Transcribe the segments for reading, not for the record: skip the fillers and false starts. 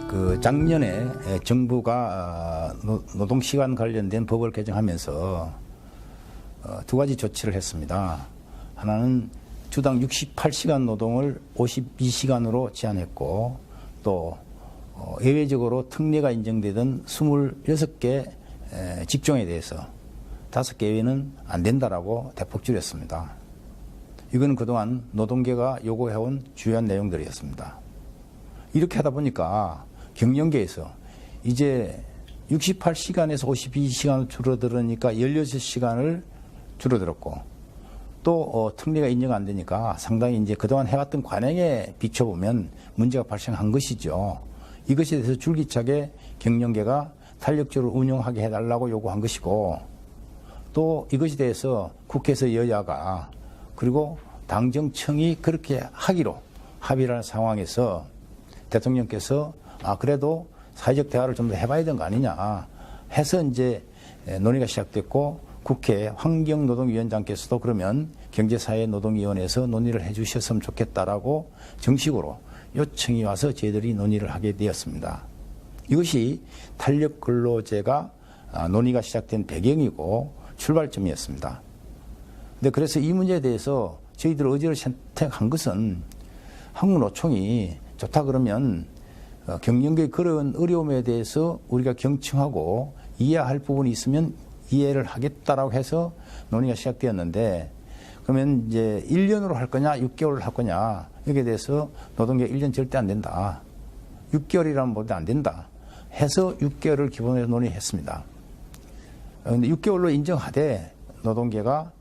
그 작년에 정부가 노동시간 관련된 법을 개정하면서 두 가지 조치를 했습니다. 하나는 주당 68시간 노동을 52시간으로 제한했고, 또 예외적으로 특례가 인정되던 26개 직종에 대해서 5개 외에는 안 된다라고 대폭 줄였습니다. 이건 그동안 노동계가 요구해온 주요한 내용들이었습니다. 이렇게 하다 보니까 경영계에서 이제 68시간에서 52시간을 줄어들으니까 16시간을 줄어들었고, 또 특례가 인정 안 되니까 상당히 이제 그동안 해왔던 관행에 비춰보면 문제가 발생한 것이죠. 이것에 대해서 줄기차게 경영계가 탄력적으로 운영하게 해달라고 요구한 것이고, 또 이것에 대해서 국회에서 여야가 그리고 당정청이 그렇게 하기로 합의를 한 상황에서 대통령께서 그래도 사회적 대화를 좀 더 해봐야 되는 거 아니냐 해서 이제 논의가 시작됐고, 국회 환경노동위원장께서도 그러면 경제사회노동위원회에서 논의를 해주셨으면 좋겠다라고 정식으로 요청이 와서 저희들이 논의를 하게 되었습니다. 이것이 탄력근로제가 논의가 시작된 배경이고 출발점이었습니다. 근데 그래서 이 문제에 대해서 저희들 의지를 선택한 것은 한국노총이 좋다 그러면 경영계의 그런 어려움에 대해서 우리가 경청하고 이해할 부분이 있으면 이해를 하겠다라고 해서 논의가 시작되었는데, 그러면 이제 1년으로 할 거냐 6개월을 할 거냐 여기에 대해서 노동계 1년 절대 안 된다, 6개월이라면 뭐도 안 된다 해서 6개월을 기본으로 논의했습니다. 그런데 6개월로 인정하되 노동계가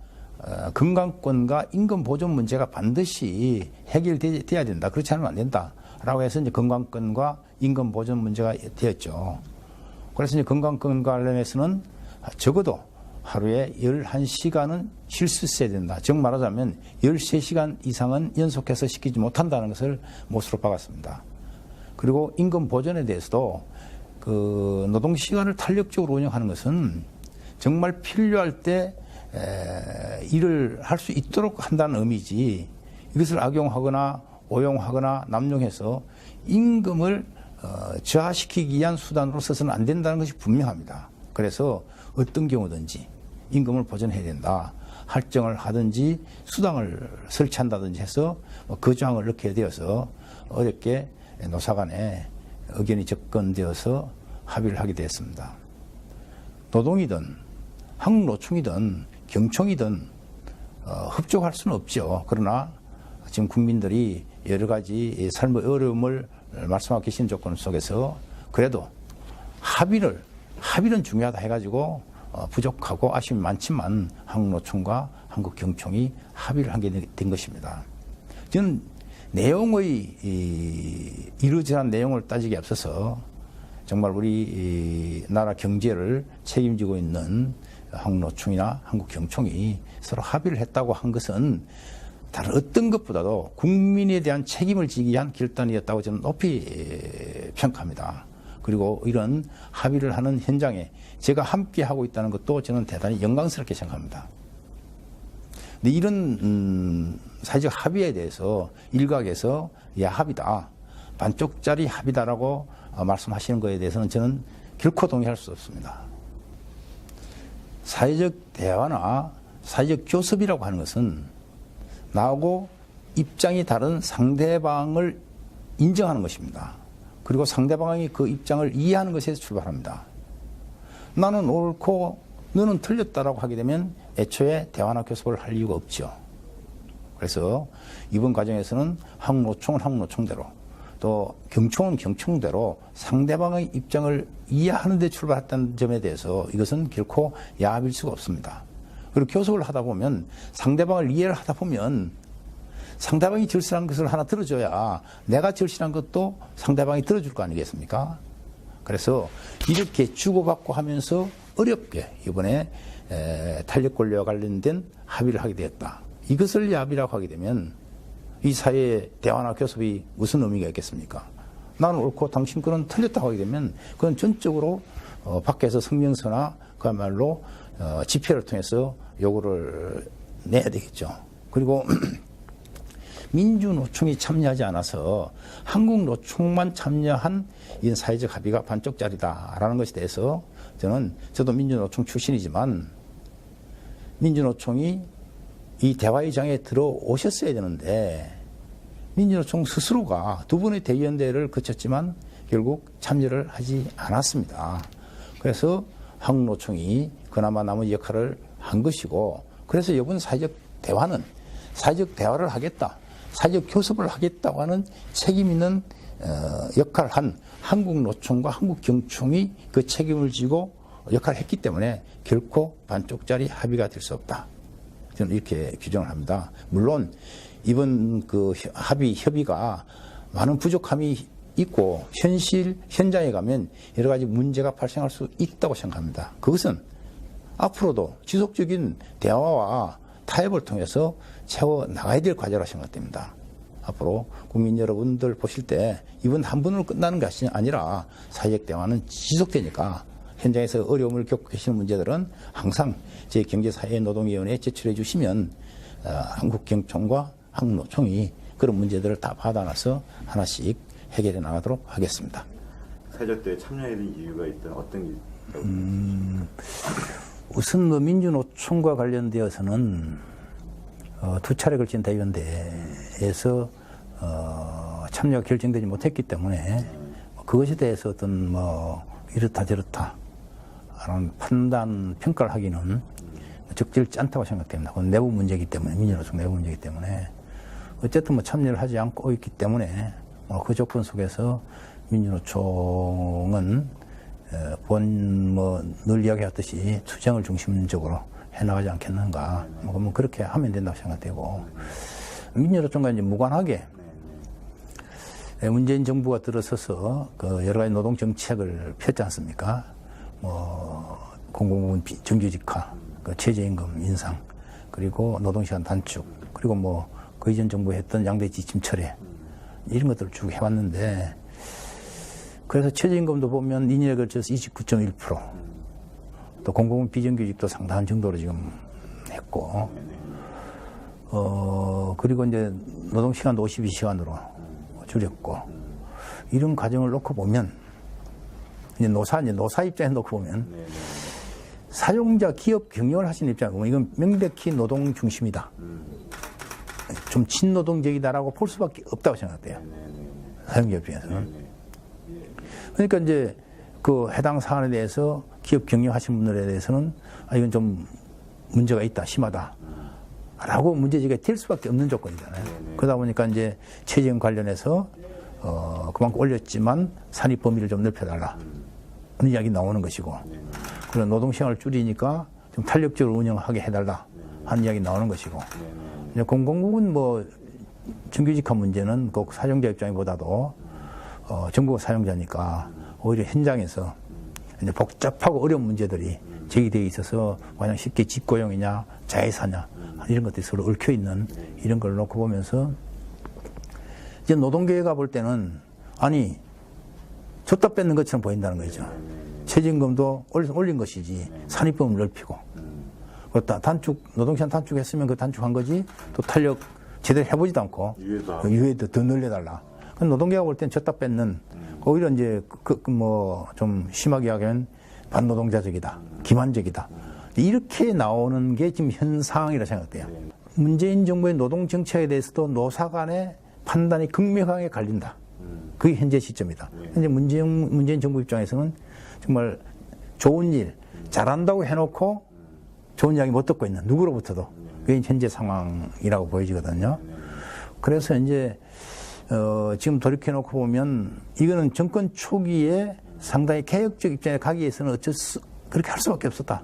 건강권과 임금 보존 문제가 반드시 해결돼야 된다, 그렇지 않으면 안 된다라고 해서 이제 건강권과 임금 보존 문제가 되었죠. 그래서 이제 건강권 관련해서는 적어도 하루에 11시간은 쉴 수 있어야 된다. 즉 말하자면 13시간 이상은 연속해서 시키지 못한다는 것을 못으로 박았습니다. 그리고 임금 보존에 대해서도 그 노동시간을 탄력적으로 운영하는 것은 정말 필요할 때 일을 할 수 있도록 한다는 의미지, 이것을 악용하거나 오용하거나 남용해서 임금을 저하시키기 위한 수단으로 써서는 안 된다는 것이 분명합니다. 그래서 어떤 경우든지 임금을 보전해야 된다, 할증을 하든지 수당을 설치한다든지 해서 그 조항을 넣게 되어서 어렵게 노사 간에 의견이 접근되어서 합의를 하게 되었습니다. 노동이든 한국노총이든 경총이든 흡족할 수는 없죠. 그러나 지금 국민들이 여러 가지 삶의 어려움을 말씀하고 계신 조건 속에서 그래도 합의는 중요하다 해가지고 부족하고 아쉬움이 많지만 한국노총과 한국경총이 합의를 하게 된 것입니다. 저는 내용의 이러저러한 내용을 따지기 앞서서 정말 우리 나라 경제를 책임지고 있는 한국노총이나 한국경총이 서로 합의를 했다고 한 것은 다른 어떤 것보다도 국민에 대한 책임을 지기 위한 결단이었다고 저는 높이 평가합니다. 그리고 이런 합의를 하는 현장에 제가 함께 하고 있다는 것도 저는 대단히 영광스럽게 생각합니다. 근데 이런 사회적 합의에 대해서 일각에서 야합이다, 반쪽짜리 합의다라고 말씀하시는 것에 대해서는 저는 결코 동의할 수 없습니다. 사회적 대화나 사회적 교섭이라고 하는 것은 나하고 입장이 다른 상대방을 인정하는 것입니다. 그리고 상대방이 그 입장을 이해하는 것에서 출발합니다. 나는 옳고 너는 틀렸다라고 하게 되면 애초에 대화나 교섭을 할 이유가 없죠. 그래서 이번 과정에서는 한국노총은 한국노총대로, 또 경총은 경총대로 상대방의 입장을 이해하는 데 출발했다는 점에 대해서 이것은 결코 야합일 수가 없습니다. 그리고 교섭을 하다 보면 상대방을 이해를 하다 보면 상대방이 절실한 것을 하나 들어줘야 내가 절실한 것도 상대방이 들어줄 거 아니겠습니까? 그래서 이렇게 주고받고 하면서 어렵게 이번에 탄력권리와 관련된 합의를 하게 되었다. 이것을 야합이라고 하게 되면 이 사회의 대화나 교섭이 무슨 의미가 있겠습니까? 나는 옳고 당신 거는 틀렸다고 하게 되면 그건 전적으로 밖에서 성명서나 그야말로 집회를 통해서 요구를 내야 되겠죠. 그리고 민주노총이 참여하지 않아서 한국노총만 참여한 이 사회적 합의가 반쪽짜리다라는 것에 대해서 저도 민주노총 출신이지만 민주노총이 이 대화의 장에 들어오셨어야 되는데 민주노총 스스로가 두 번의 대의원대회를 거쳤지만 결국 참여를 하지 않았습니다. 그래서 한국노총이 그나마 남은 역할을 한 것이고, 그래서 이번 사회적 대화는 사회적 대화를 하겠다, 사회적 교섭을 하겠다고 하는 책임 있는 역할을 한 한국노총과 한국경총이 그 책임을 지고 역할을 했기 때문에 결코 반쪽짜리 합의가 될 수 없다. 저는 이렇게 규정을 합니다. 물론 이번 그 협의가 많은 부족함이 있고 현장에 가면 여러 가지 문제가 발생할 수 있다고 생각합니다. 그것은 앞으로도 지속적인 대화와 타협을 통해서 채워 나가야 될 과제라고 생각됩니다. 앞으로 국민 여러분들 보실 때 이번 한 번으로 끝나는 것이 아니라 사회적 대화는 지속되니까 현장에서 어려움을 겪고 계시는 문제들은 항상 제 경제사회노동위원회에 제출해 주시면 한국경총과 한국노총이 그런 문제들을 다 받아놔서 하나씩 해결해 나가도록 하겠습니다. 사회적 대회에 참여해야 되는 이유가 있던 어떤 게 있다고 우선 민주노총과 관련되어서는 두 차례 걸친 대의원대에서 참여가 결정되지 못했기 때문에 그것에 대해서 어떤 이렇다 저렇다 하는 판단 평가를 하기는 적절치 않다고 생각됩니다. 그건 내부 문제이기 때문에, 민주노총 내부 문제이기 때문에 어쨌든 참여를 하지 않고 있기 때문에 그 조건 속에서 민주노총은 늘 이야기했듯이 투쟁을 중심적으로 해나가지 않겠는가. 그러면 그렇게 하면 된다고 생각되고, 민주노총과 이제 무관하게 문재인 정부가 들어서서 그 여러 가지 노동 정책을 폈지 않습니까? 공공부문 정규직화, 그 최저임금 인상, 그리고 노동시간 단축, 그리고 그 이전 정부에 했던 양대 지침 철회, 이런 것들을 쭉 해왔는데, 그래서 최저임금도 보면 2년에 걸쳐서 29.1%, 또 공공부문 비정규직도 상당한 정도로 지금 했고, 그리고 이제 노동시간도 52시간으로 줄였고, 이런 과정을 놓고 보면, 이제 노사 입장에 놓고 보면, 사용자 기업 경영을 하시는 입장에 보면 이건 명백히 노동 중심이다. 좀 친노동적이다라고 볼 수밖에 없다고 생각돼요. 사용자 입장에서는. 그러니까 이제 그 해당 사안에 대해서 기업 경영하시는 분들에 대해서는 이건 좀 문제가 있다, 심하다. 라고 문제제기가 될 수밖에 없는 조건이잖아요. 그러다 보니까 이제 최저임금 관련해서 그만큼 올렸지만 산입 범위를 좀 넓혀달라. 그런 이야기 나오는 것이고, 그런 노동시간을 줄이니까 좀 탄력적으로 운영하게 해달라 하는 이야기 나오는 것이고, 공공부문 정규직화 문제는 꼭 사용자 입장보다도 정부가 사용자니까 오히려 현장에서 이제 복잡하고 어려운 문제들이 제기되어 있어서 그냥 쉽게 직고용이냐 자회사냐 이런 것들이 서로 얽혀 있는 이런 걸 놓고 보면서 이제 노동계가 볼 때는 줬다 뺏는 것처럼 보인다는 거죠. 최저임금도 올린 것이지 산입범을 넓히고, 노동시간 단축했으면 그 단축한 거지 또 탄력 제대로 해보지도 않고 유예도 더 늘려달라. 노동계가 볼 땐 줬다 뺏는, 오히려 이제 좀 심하게 하면 반노동자적이다, 기만적이다, 이렇게 나오는 게 지금 현상이라 생각돼요. 문재인 정부의 노동 정책에 대해서도 노사 간의 판단이 극명하게 갈린다. 그게 현재 시점이다. 현재 문재인 정부 입장에서는 정말 좋은 일 잘한다고 해놓고 좋은 이야기 못 듣고 있는, 누구로부터도 그게 현재 상황이라고 보여지거든요. 그래서 이제 지금 돌이켜놓고 보면 이거는 정권 초기에 상당히 개혁적 입장에 가기 위해서는 그렇게 할 수밖에 없었다.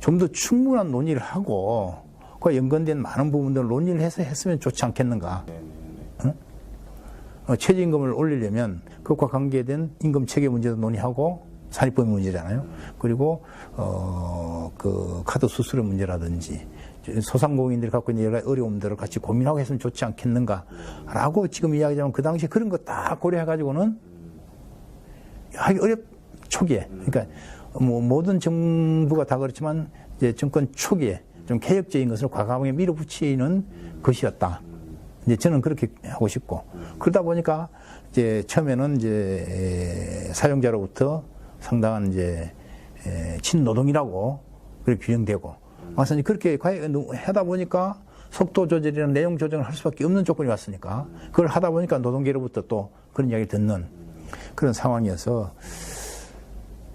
좀 더 충분한 논의를 하고 그와 연관된 많은 부분들을 논의를 해서 했으면 좋지 않겠는가. 최저임금을 올리려면 그것과 관계된 임금 체계 문제도 논의하고, 산입범위 문제잖아요. 그리고 그 카드 수수료 문제라든지 소상공인들이 갖고 있는 여러 가지 어려움들을 같이 고민하고 했으면 좋지 않겠는가라고 지금 이야기하자면, 그 당시에 그런 거 다 고려해가지고는 하기 초기에, 그러니까 모든 정부가 다 그렇지만 이제 정권 초기에 좀 개혁적인 것을 과감하게 밀어붙이는 것이었다. 이제 저는 그렇게 하고 싶고 그러다 보니까 이제 처음에는 이제 사용자로부터 상당한 이제 친노동이라고 그렇게 규정되고 와서 이제 그렇게 하다 보니까 속도 조절이나 내용 조정을 할 수밖에 없는 조건이 왔으니까 그걸 하다 보니까 노동계로부터 또 그런 이야기를 듣는 그런 상황이어서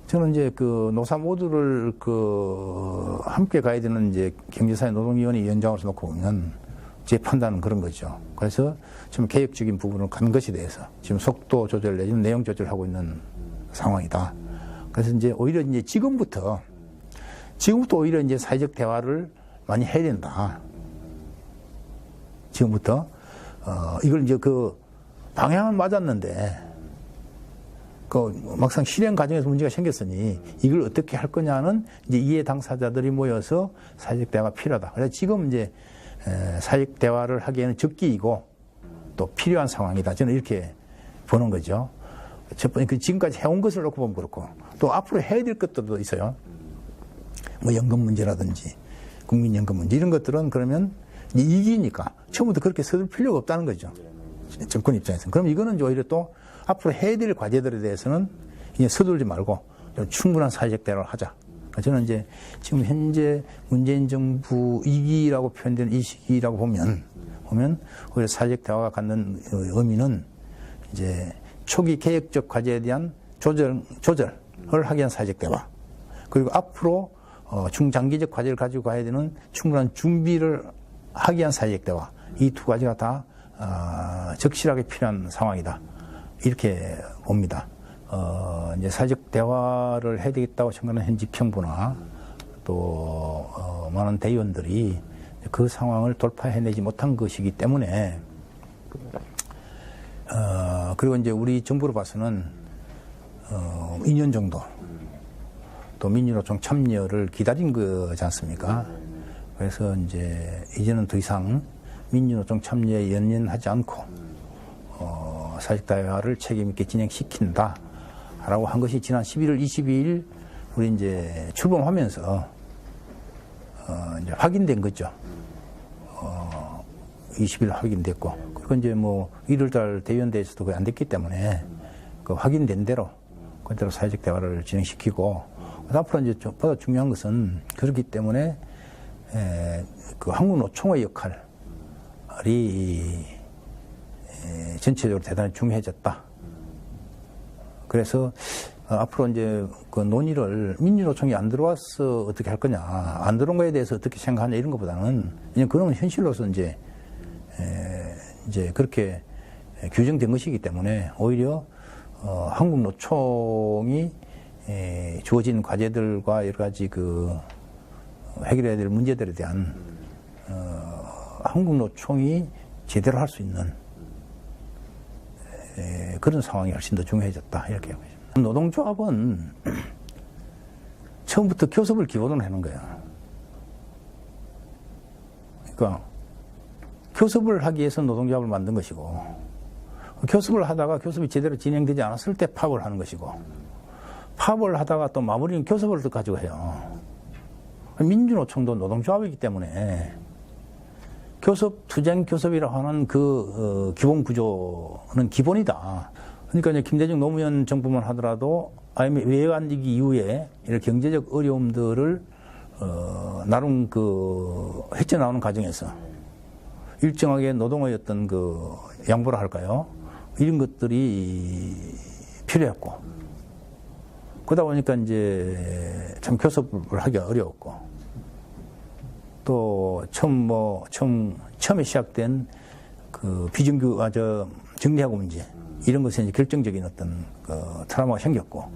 저는 이제 그 노사 모두를 그 함께 가야 되는 이제 경제사회 노동위원회 위원장으로서 놓고 보면 제 판단은 그런 거죠. 그래서 지금 개혁적인 부분을 간 것에 대해서 지금 속도 조절 내지는 내용 조절하고 있는 상황이다. 그래서 이제 오히려 이제 지금부터 오히려 이제 사회적 대화를 많이 해야 된다. 지금부터 이걸 이제 그 방향은 맞았는데 그 막상 실행 과정에서 문제가 생겼으니 이걸 어떻게 할 거냐는 이제 이해 당사자들이 모여서 사회적 대화가 필요하다. 그래서 지금 이제 사회적 대화를 하기에는 적기이고 또 필요한 상황이다. 저는 이렇게 보는 거죠. 첫 번째 지금까지 해온 것을 놓고 보면 그렇고 또 앞으로 해야 될 것들도 있어요. 뭐 연금 문제라든지 국민연금 문제 이런 것들은 그러면 이기니까 처음부터 그렇게 서둘 필요가 없다는 거죠. 정권 입장에서는. 그럼 이거는 오히려 또 앞으로 해야 될 과제들에 대해서는 이제 서둘지 말고 좀 충분한 사회적 대화를 하자. 저는 이제 지금 현재 문재인 정부 2기라고 표현되는 이 시기라고 보면 오히려 사회적 대화가 갖는 의미는 이제 초기 개혁적 과제에 대한 조절을 하기 위한 사회적 대화. 그리고 앞으로 중장기적 과제를 가지고 가야 되는 충분한 준비를 하기 위한 사회적 대화. 이 두 가지가 다 적실하게 필요한 상황이다. 이렇게 봅니다. 이제 사회적 대화를 해야 되겠다고 생각하는 현 집행부나 또 많은 대의원들이 그 상황을 돌파해내지 못한 것이기 때문에 그리고 이제 우리 정부로 봐서는 2년 정도 또 민주노총 참여를 기다린 거지 않습니까? 그래서 이제 이제는 더 이상 민주노총 참여에 연연하지 않고 사회적 대화를 책임있게 진행시킨다라고 한 것이 지난 11월 22일 우리 이제 출범하면서 이제 확인된 거죠. 20일 확인됐고 그리고 이제 뭐 1월달 대의원대에서도 그게 안 됐기 때문에 그 확인된 대로 그대로 사회적 대화를 진행시키고 앞으로 이제 보다 중요한 것은 그렇기 때문에 그 한국노총의 역할이 전체적으로 대단히 중요해졌다. 그래서 앞으로 이제 그 논의를 민주노총이 안 들어와서 어떻게 할 거냐, 안 들어온 거에 대해서 어떻게 생각하냐 이런 것보다는 그냥 그런 현실로서 이제 그렇게 규정된 것이기 때문에 오히려 한국노총이 주어진 과제들과 여러 가지 그 해결해야 될 문제들에 대한 한국노총이 제대로 할 수 있는 그런 상황이 훨씬 더 중요해졌다 이렇게 하고 있습니다. 노동조합은 처음부터 교섭을 기본으로 하는 거예요. 그러니까 교섭을 하기 위해서 노동조합을 만든 것이고 교섭을 하다가 교섭이 제대로 진행되지 않았을 때 파업을 하는 것이고 파업을 하다가 또 마무리는 교섭을 또 가지고 해요. 민주노총도 노동조합이기 때문에 교섭, 투쟁 교섭이라고 하는 그 기본 구조는 기본이다. 그러니까 이제 김대중 노무현 정부만 하더라도 IMF 외환위기 이후에 이런 경제적 어려움들을 나름 그 헤쳐나오는 과정에서 일정하게 노동의 어떤 그 양보라 할까요? 이런 것들이 필요했고 그러다 보니까 이제 참 교섭을 하기가 어려웠고 또 처음에 시작된 그 정리하고 문제 이런 것에 이제 결정적인 어떤 그 트라우마가 생겼고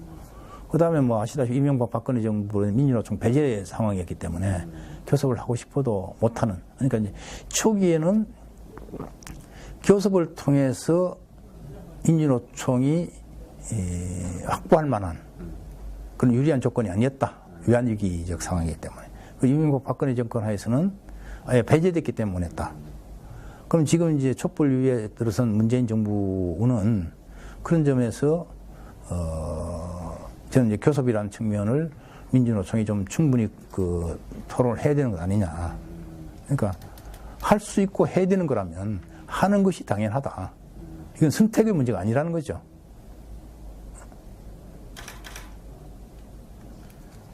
그 다음에 뭐 아시다시피 이명박 박근혜 정부는 민주노총 배제 상황이었기 때문에 교섭을 하고 싶어도 못하는 그러니까 이제 초기에는 교섭을 통해서 민주노총이 확보할 만한 그런 유리한 조건이 아니었다. 외환위기적 상황이기 때문에. 이명박 박근혜 정권 하에서는 아예 배제됐기 때문에 했다. 그럼 지금 이제 촛불 이후에 들어선 문재인 정부는 그런 점에서 저는 이제 교섭이라는 측면을 민주노총이 좀 충분히 그 토론을 해야 되는 것 아니냐. 그러니까 할 수 있고 해야 되는 거라면 하는 것이 당연하다. 이건 선택의 문제가 아니라는 거죠.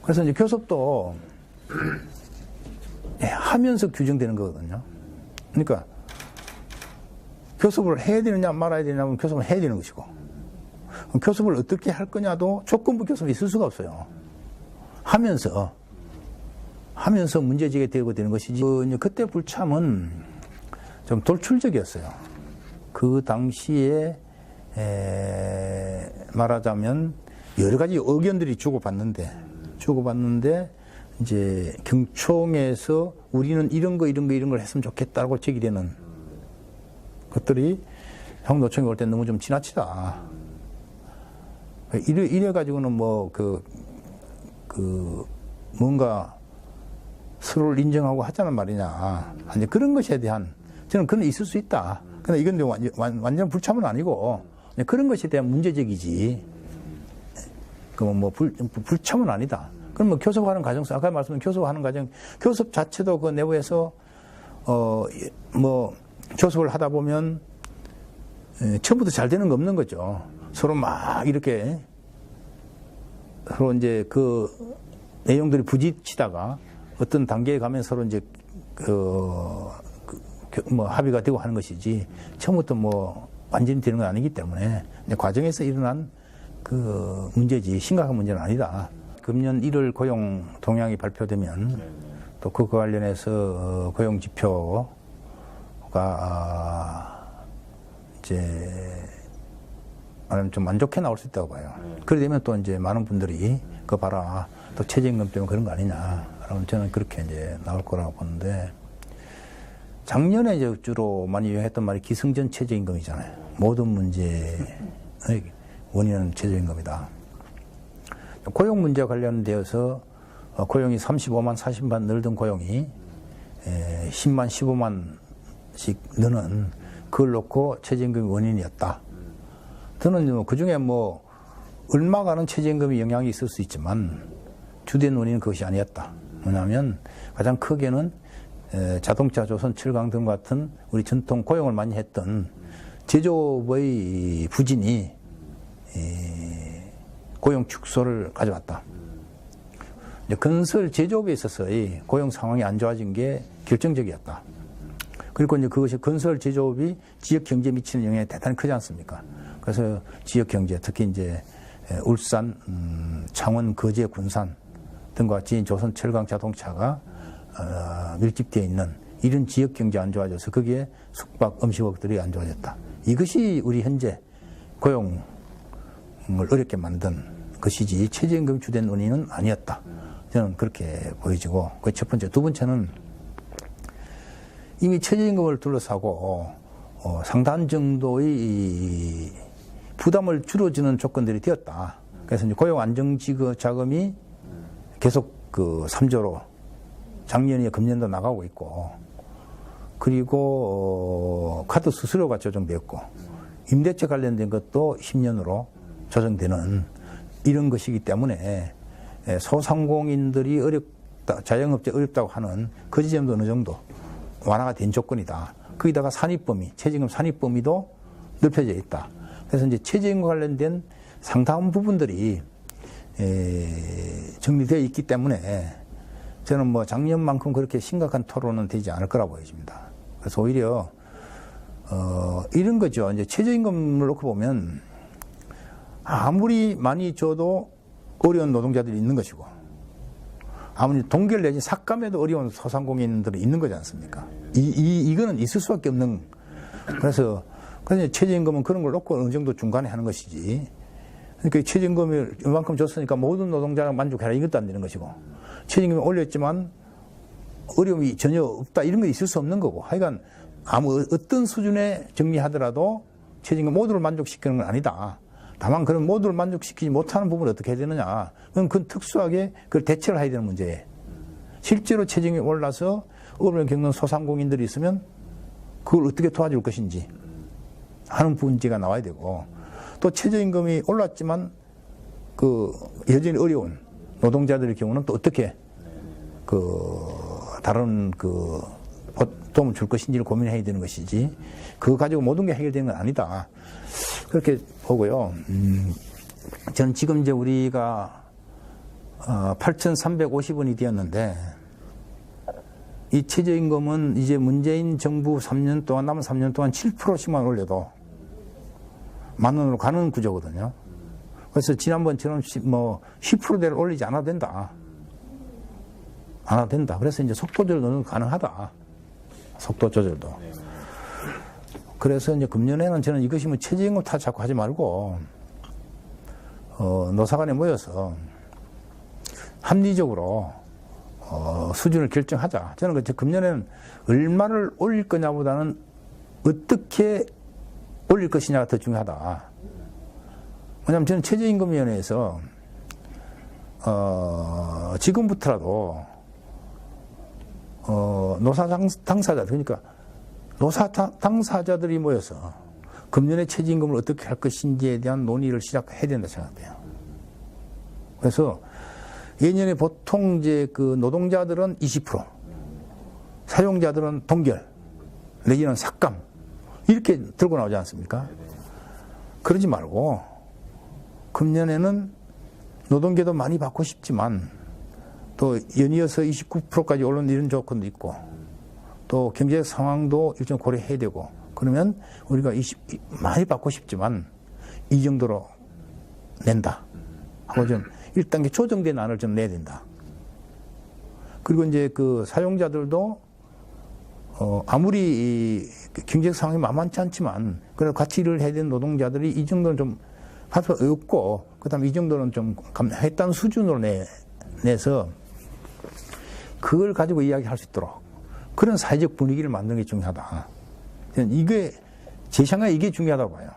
그래서 이제 교섭도 하면서 규정되는 거거든요. 그러니까 교섭을 해야 되느냐 말아야 되느냐면 교섭을 해야 되는 것이고, 교섭을 어떻게 할 거냐도 조건부 교섭이 있을 수가 없어요. 하면서 문제제기가 되고 되는 것이지. 그때 불참은 좀 돌출적이었어요. 그 당시에 말하자면 여러 가지 의견들이 주고받는데 이제 경총에서 우리는 이런 걸 했으면 좋겠다고 제기되는 것들이 형 노총이 올 때 너무 좀 지나치다. 이래가지고는 뭔가 서로를 인정하고 하자는 말이냐. 이제 그런 것에 대한, 저는 그건 있을 수 있다. 근데 이건 완전 불참은 아니고, 그런 것에 대한 문제제기지. 불참은 아니다. 그럼 교섭하는 과정에서, 아까 말씀드린 교섭하는 과정, 교섭 자체도 그 내부에서, 교섭을 하다 보면, 처음부터 잘 되는 거 없는 거죠. 서로 막 이렇게, 서로 이제 그 내용들이 부딪히다가 어떤 단계에 가면 서로 이제 합의가 되고 하는 것이지, 처음부터 완전히 되는 건 아니기 때문에, 과정에서 일어난 그 문제지, 심각한 문제는 아니다. 금년 1월 고용 동향이 발표되면 또 그거 관련해서 고용 지표가 이제 좀 안 좋게 나올 수 있다고 봐요. 그래 되면 또 이제 많은 분들이 그거 봐라, 또 최저임금 때문에 그런 거 아니냐. 그러면 저는 그렇게 이제 나올 거라고 보는데, 작년에 이제 주로 많이 유행했던 말이 기승전 최저임금이잖아요. 모든 문제의 원인은 최저임금이다. 고용 문제와 관련되어서 고용이 35만, 40만 늘던 고용이 10만, 15만씩 느는 그걸 놓고 최저임금이 원인이었다. 저는 그 중에 얼마가는 최저임금이 영향이 있을 수 있지만 주된 원인은 그것이 아니었다. 뭐냐면 가장 크게는 자동차, 조선, 철강 등 같은 우리 전통 고용을 많이 했던 제조업의 부진이 고용 축소를 가져왔다. 건설 제조업에 있어서의 고용 상황이 안 좋아진 게 결정적이었다. 그리고 이제 그것이 건설 제조업이 지역 경제에 미치는 영향이 대단히 크지 않습니까? 그래서 지역 경제, 특히 이제 울산, 창원, 거제, 군산 등과 같이 조선, 철강, 자동차가 밀집되어 있는 이런 지역 경제 안 좋아져서 거기에 숙박, 음식업들이 안 좋아졌다. 이것이 우리 현재 고용을 어렵게 만든 것이지 최저임금이 주된 원인은 아니었다. 저는 그렇게 보여지고, 그 첫 번째. 두 번째는 이미 최저임금을 둘러싸고 상당 정도의 부담을 줄여주는 조건들이 되었다. 그래서 이제 고용 안정지급 자금이 계속 그 3조로 작년에 금년도 나가고 있고, 그리고 카드 수수료가 조정되었고, 임대차 관련된 것도 10년으로 조정되는 이런 것이기 때문에 소상공인들이 어렵다, 자영업자 어렵다고 하는 그 지점도 어느 정도 완화가 된 조건이다. 거기다가 산입범위, 최저임금 산입범위도 넓혀져 있다. 그래서 이제 최저임금 관련된 상당한 부분들이 정리되어 있기 때문에 저는 작년만큼 그렇게 심각한 토론은 되지 않을 거라고 보여집니다. 그래서 오히려 이런 거죠. 이제 최저임금을 놓고 보면 아무리 많이 줘도 어려운 노동자들이 있는 것이고, 아무리 동결 내지 삭감해도 어려운 소상공인들이 있는 거지 않습니까? 이거는 있을 수밖에 없는. 그래서 최저임금은 그런 걸 놓고 어느 정도 중간에 하는 것이지. 그러니까 최저임금을 이만큼 줬으니까 모든 노동자가 만족해라, 이것도 안 되는 것이고, 최저임금이 올렸지만 어려움이 전혀 없다, 이런 거 있을 수 없는 거고, 하여간 어떤 수준에 정리하더라도 최저임금 모두를 만족시키는 건 아니다. 다만 그런 모두를 만족시키지 못하는 부분을 어떻게 해야 되느냐. 그건 특수하게 그걸 대처를 해야 되는 문제예요. 실제로 최저임금이 올라서 어려움을 겪는 소상공인들이 있으면 그걸 어떻게 도와줄 것인지 하는 문제가 나와야 되고, 또 최저임금이 올랐지만 여전히 어려운 노동자들의 경우는 또 어떻게 다른 도움을 줄 것인지를 고민해야 되는 것이지 그거 가지고 모든 게 해결되는 건 아니다. 그렇게 보고요. 저는 지금 이제 우리가 8,350원이 되었는데 이 최저임금은 이제 문재인 정부 3년 동안 남은 3년 동안 7%씩만 올려도 10,000원으로 가는 구조거든요. 그래서 지난번처럼 뭐 10%대를 올리지 않아도 된다. 안 해도 된다. 그래서 이제 속도 조절도 가능하다. 속도 조절도. 그래서 이제 금년에는 저는 이것이 뭐 최저임금 탓 자꾸 하지 말고 노사간에 모여서 합리적으로 수준을 결정하자. 저는 그 금년에는 얼마를 올릴 거냐보다는 어떻게 올릴 것이냐가 더 중요하다. 왜냐하면 저는 최저임금위원회에서 지금부터라도 노사 당사자, 그러니까 노사 당사자들이 모여서 금년에 최저임금을 어떻게 할 것인지에 대한 논의를 시작해야 된다 생각해요. 그래서 예년에 보통 이제 그 노동자들은 20%, 사용자들은 동결, 내지는 삭감, 이렇게 들고 나오지 않습니까? 그러지 말고, 금년에는 노동계도 많이 받고 싶지만, 또 연이어서 29%까지 오른 이런 조건도 있고, 또 경제 상황도 일정 고려해야 되고, 그러면 우리가 많이 받고 싶지만, 이 정도로 낸다. 하고 좀 1단계 조정된 안을 좀 내야 된다. 그리고 이제 그 사용자들도 아무리 경제 상황이 만만치 않지만 그래도 같이 일을 해야 되는 노동자들이 이 정도는 좀 할 수 없고 그다음에 이 정도는 좀 했다는 수준으로 내서 그걸 가지고 이야기할 수 있도록 그런 사회적 분위기를 만드는 게 중요하다. 이게 제 생각에 이게 중요하다고 봐요.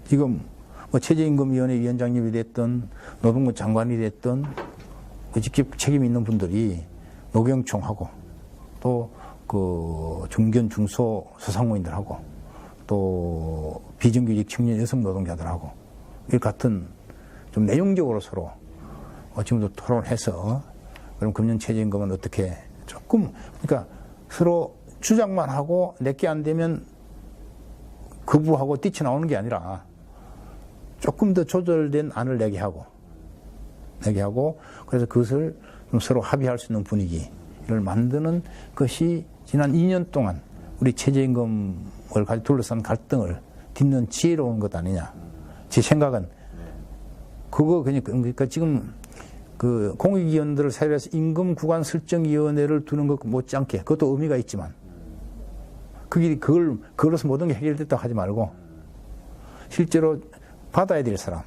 지금 뭐 최저임금위원회 위원장님이 됐든 노동부 장관이 됐든 그 직접 책임 있는 분들이 노경총하고 또 그 중견 중소 소상공인들하고 또 비정규직 청년 여성 노동자들하고 이 같은 좀 내용적으로 서로 지금도 토론해서 그럼 금년 최저임금은 어떻게 조금 그러니까 서로 주장만 하고 내게 안 되면 거부하고 뛰쳐나오는 게 아니라 조금 더 조절된 안을 내게 하고 그래서 그것을 좀 서로 합의할 수 있는 분위기를 만드는 것이 지난 2년 동안 우리 최저임금을 가지고 둘러싼 갈등을 딛는 지혜로운 것 아니냐. 제 생각은 그거 그러니까 지금 그 공익위원들을 사유해서 임금 구간 설정위원회를 두는 것 못지않게 그것도 의미가 있지만 그걸로서 모든 게 해결됐다고 하지 말고 실제로 받아야 될 사람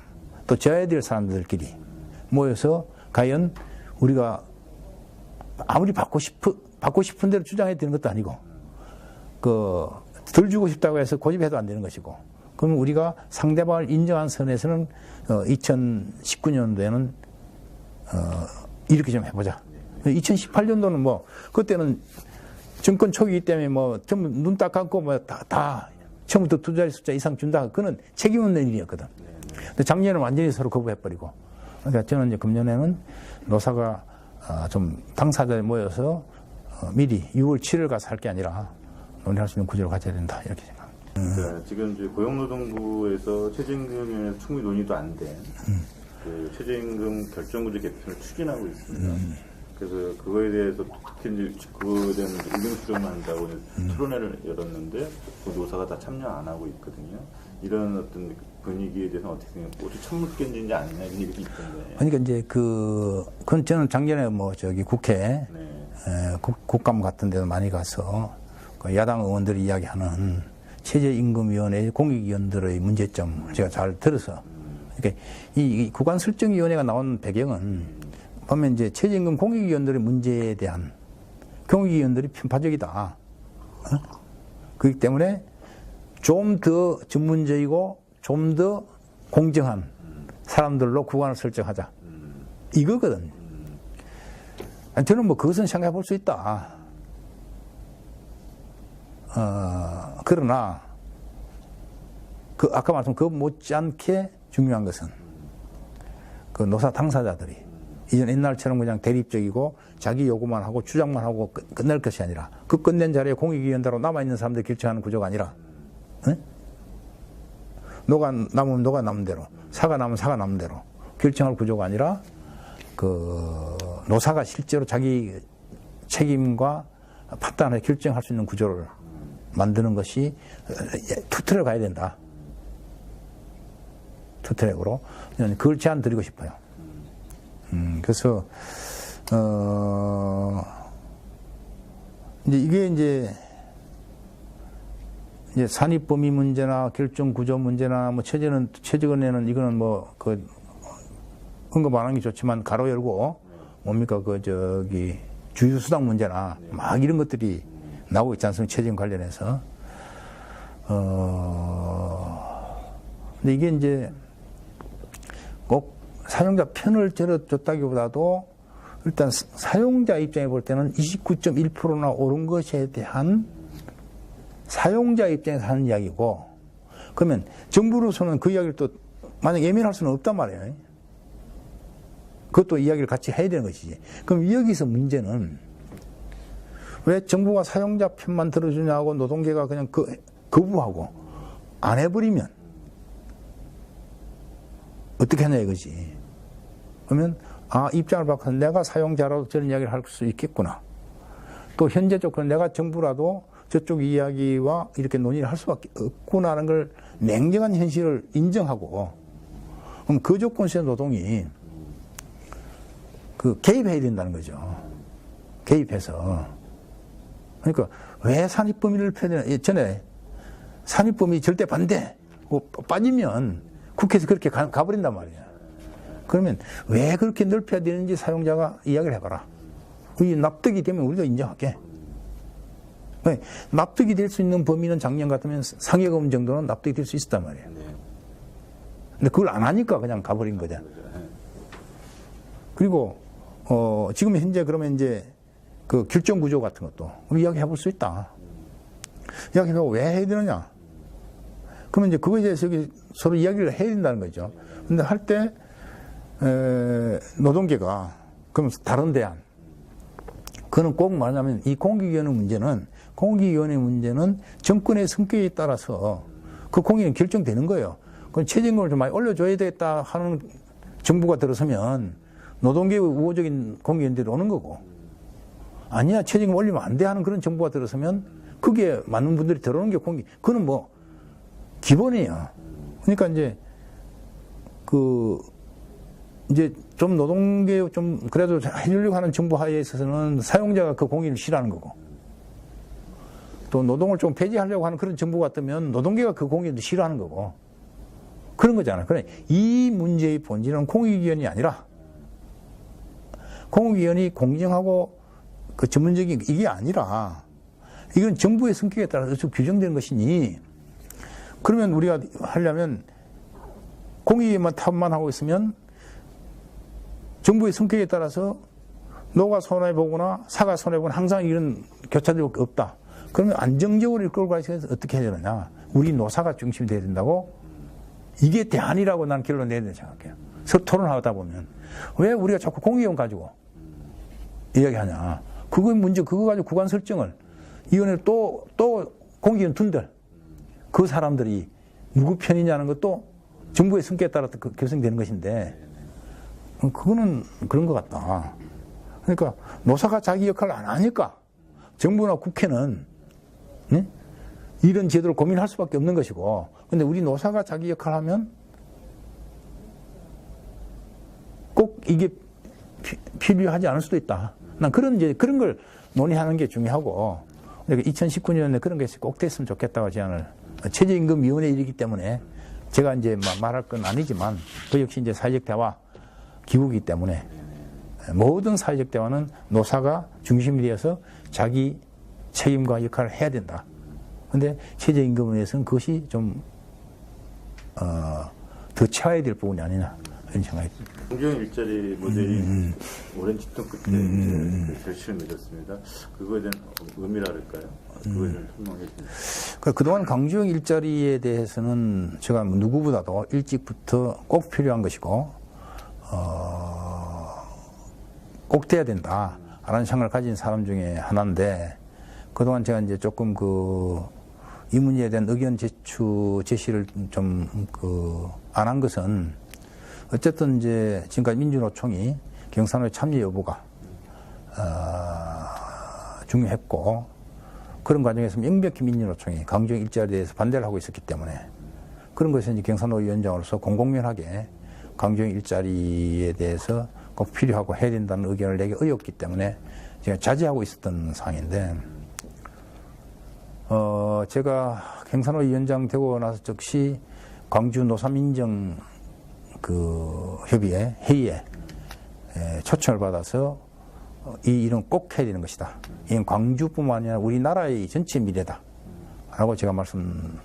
또 져야 될 사람들끼리 모여서 과연 우리가 아무리 받고 싶은 대로 주장해야 되는 것도 아니고 덜 주고 싶다고 해서 고집해도 안 되는 것이고 그럼 우리가 상대방을 인정한 선에서는 2019년도에는 이렇게 좀 해보자. 2018년도는 뭐 그때는 정권 초기이기 때문에 뭐 전부 눈 딱 감고 뭐 다 처음부터 두 자리 숫자 이상 준다. 그거는 책임 없는 일이었거든. 근데 작년에는 완전히 서로 거부해버리고. 그러니까 저는 이제 금년에는 노사가 좀 당사자에 모여서 미리 6월 7일 가서 할 게 아니라 논의할 수 있는 구조를 가져야 된다. 이렇게 생각합니다. 그러니까 지금 이제 고용노동부에서 최저임금에 충분히 논의도 안 된 그 최저임금 결정구조 개편을 추진하고 있습니다. 그래서 그거에 대해서 특히 이제 그거에 대한 의견 수렴을 한다고 토론회를 열었는데 그 노사가 다 참여 안 하고 있거든요. 이런 어떤 분위기에 대해서 어떻게 생각하고 천문견지인지 아니냐 이런 얘기도 있던데. 그러니까 이제 그건 저는 작년에 뭐 저기 국회 국감 같은 데도 많이 가서 그 야당 의원들이 이야기하는 최저임금위원회 공익위원들의 문제점 제가 잘 들어서 그러니까 이 구간설정위원회가 나온 배경은 보면 이제 최저임금 공익위원들의 문제에 대한 공익위원들이 편파적이다. 그렇기 때문에 좀 더 전문적이고 좀 더 공정한 사람들로 구간을 설정하자. 이거거든. 저는 뭐 그것은 생각해 볼 수 있다. 그러나 아까 말씀 그 못지않게 중요한 것은 그 노사 당사자들이 이전 옛날처럼 그냥 대립적이고 자기 요구만 하고 주장만 하고 끝낼 것이 아니라 그 끝낸 자리에 공익위원대로 남아있는 사람들 결정하는 구조가 아니라 응? 노가 남으면 노가 남은 대로 사가 남으면 사가 남은 대로 결정할 구조가 아니라 그 노사가 실제로 자기 책임과 판단을 결정할 수 있는 구조를 만드는 것이 투트랙 가야 된다. 투트랙으로 그걸 제안 드리고 싶어요. 그래서 이제 이게 이제 산입범위 문제나 결정 구조 문제나 뭐 최저건에는 이거는 뭐 그 언급 안 하는 게 좋지만 가로 열고 뭡니까 그 저기 주유수당 문제나 막 이런 것들이 나오고 있지 않습니까? 최저임 관련해서 근데 이게 이제 꼭 사용자 편을 들어줬다기보다도 일단 사용자 입장에 볼 때는 29.1%나 오른 것에 대한 사용자 입장에서 하는 이야기고, 그러면 정부로서는 그 이야기를 또 만약 예민할 수는 없단 말이에요. 그것도 이야기를 같이 해야 되는 것이지. 그럼 여기서 문제는 왜 정부가 사용자 편만 들어주냐고 노동계가 그냥 거부하고 안 해버리면 어떻게 하냐 이거지. 그러면 입장을 바꿔서 내가 사용자라도 저런 이야기를 할 수 있겠구나. 또 현재적으로 내가 정부라도 저쪽 이야기와 이렇게 논의를 할 수밖에 없구나라는 걸 냉정한 현실을 인정하고, 그럼 그 조건에서 노동이 개입해야 된다는 거죠. 개입해서. 그러니까 왜 산입범위를 펴야 전에 산입범위 절대 반대 빠지면 국회에서 그렇게 가버린단 말이야. 그러면 왜 그렇게 넓혀야 되는지 사용자가 이야기를 해봐라. 이 납득이 되면 우리도 인정할게. 납득이 될 수 있는 범위는 작년 같으면 상여금 정도는 납득이 될 수 있었단 말이에요. 근데 그걸 안 하니까 그냥 가버린 거죠. 그리고 지금 현재 그러면 이제 그 결정 구조 같은 것도 이야기해 볼 수 있다. 이야기해보고 왜 해야 되느냐. 그러면 이제 그거에 대해서 서로 이야기를 해야 된다는 거죠. 근데 할 때 노동계가 그럼 다른 대안. 그거는 꼭 말하자면 이 공익위원회 문제는 정권의 성격에 따라서 그 공익은 결정되는 거예요. 그럼 최저임금을 좀 많이 올려줘야 되겠다 하는 정부가 들어서면 노동계의 우호적인 공익위원들이 오는 거고, 아니야 최저임금 올리면 안 돼 하는 그런 정부가 들어서면 그게 맞는 분들이 들어오는 게 공익. 그거는 뭐 기본이에요. 그러니까 이제 좀 노동계 좀 그래도 해주려고 하는 정부 하에 있어서는 사용자가 그 공익을 싫어하는 거고, 또 노동을 좀 폐지하려고 하는 그런 정부 같으면 노동계가 그 공익을 싫어하는 거고, 그런 거잖아요. 그래, 이 문제의 본질은 공익위원이 아니라 공익위원이 공정하고 그 전문적인 이게 아니라 이건 정부의 성격에 따라서 규정되는 것이니, 그러면 우리가 하려면 공익위원만 탑만 하고 있으면 정부의 성격에 따라서 노가 손해보거나 사가 손해보거나 항상 이런 교차들이 없다. 그러면 안정적으로 이끌고 가서 어떻게 해야 되느냐. 우리 노사가 중심이 돼야 된다고. 이게 대안이라고 난 결론 내야 된다고 생각해요. 서로 토론하다 보면. 왜 우리가 자꾸 공익위원 가지고 이야기하냐. 그거 문제, 그거 가지고 구간 설정을 위원회를 또 공익위원 둔들. 그 사람들이 누구 편이냐는 것도 정부의 성격에 따라 결정되는 것인데, 그거는 그런 것 같다. 그러니까 노사가 자기 역할을 안 하니까 정부나 국회는 이런 제도를 고민할 수밖에 없는 것이고, 근데 우리 노사가 자기 역할을 하면 꼭 이게 필요하지 않을 수도 있다. 난 그런 걸 논의하는 게 중요하고, 2019년에 그런 게 꼭 됐으면 좋겠다고 제안을, 최저임금위원회 일이기 때문에 제가 이제 말할 건 아니지만, 그 역시 이제 사회적 대화 기구이기 때문에 모든 사회적 대화는 노사가 중심이 되어서 자기 책임과 역할을 해야 된다. 그런데 최저임금에서는 그것이 좀 더 채워야 될 부분이 아니냐 이런 생각이 듭니다. 공정 일자리 모델이 오랜 집중 끝에 결실을 맺었습니다. 그거에 대한 의미랄까요? 그거에 대한 설명해 주세요. 그동안 강주형 일자리에 대해서는 제가 누구보다도 일찍부터 꼭 필요한 것이고, 꼭 돼야 된다라는 생각을 가진 사람 중에 하나인데, 그동안 제가 이제 조금 이 문제에 대한 의견 제시를 좀 안 한 것은, 어쨌든 이제 지금까지 민주노총이 경산호의 참여 여부가 중요했고, 그런 과정에서 명백히 민주노총이 강정 일자리에 대해서 반대를 하고 있었기 때문에, 그런 것에 이제 경산호 위원장으로서 공공연하게 강정 일자리에 대해서 꼭 필요하고 해야 된다는 의견을 내기 어렵기 때문에 제가 자제하고 있었던 상황인데, 제가 경산호 위원장 되고 나서 즉시 광주 노사민정 협의회 회의에 초청을 받아서 이 일은 꼭 해야 되는 것이다. 이건 광주뿐만 아니라 우리나라의 전체 미래다. 라고 제가 말씀드린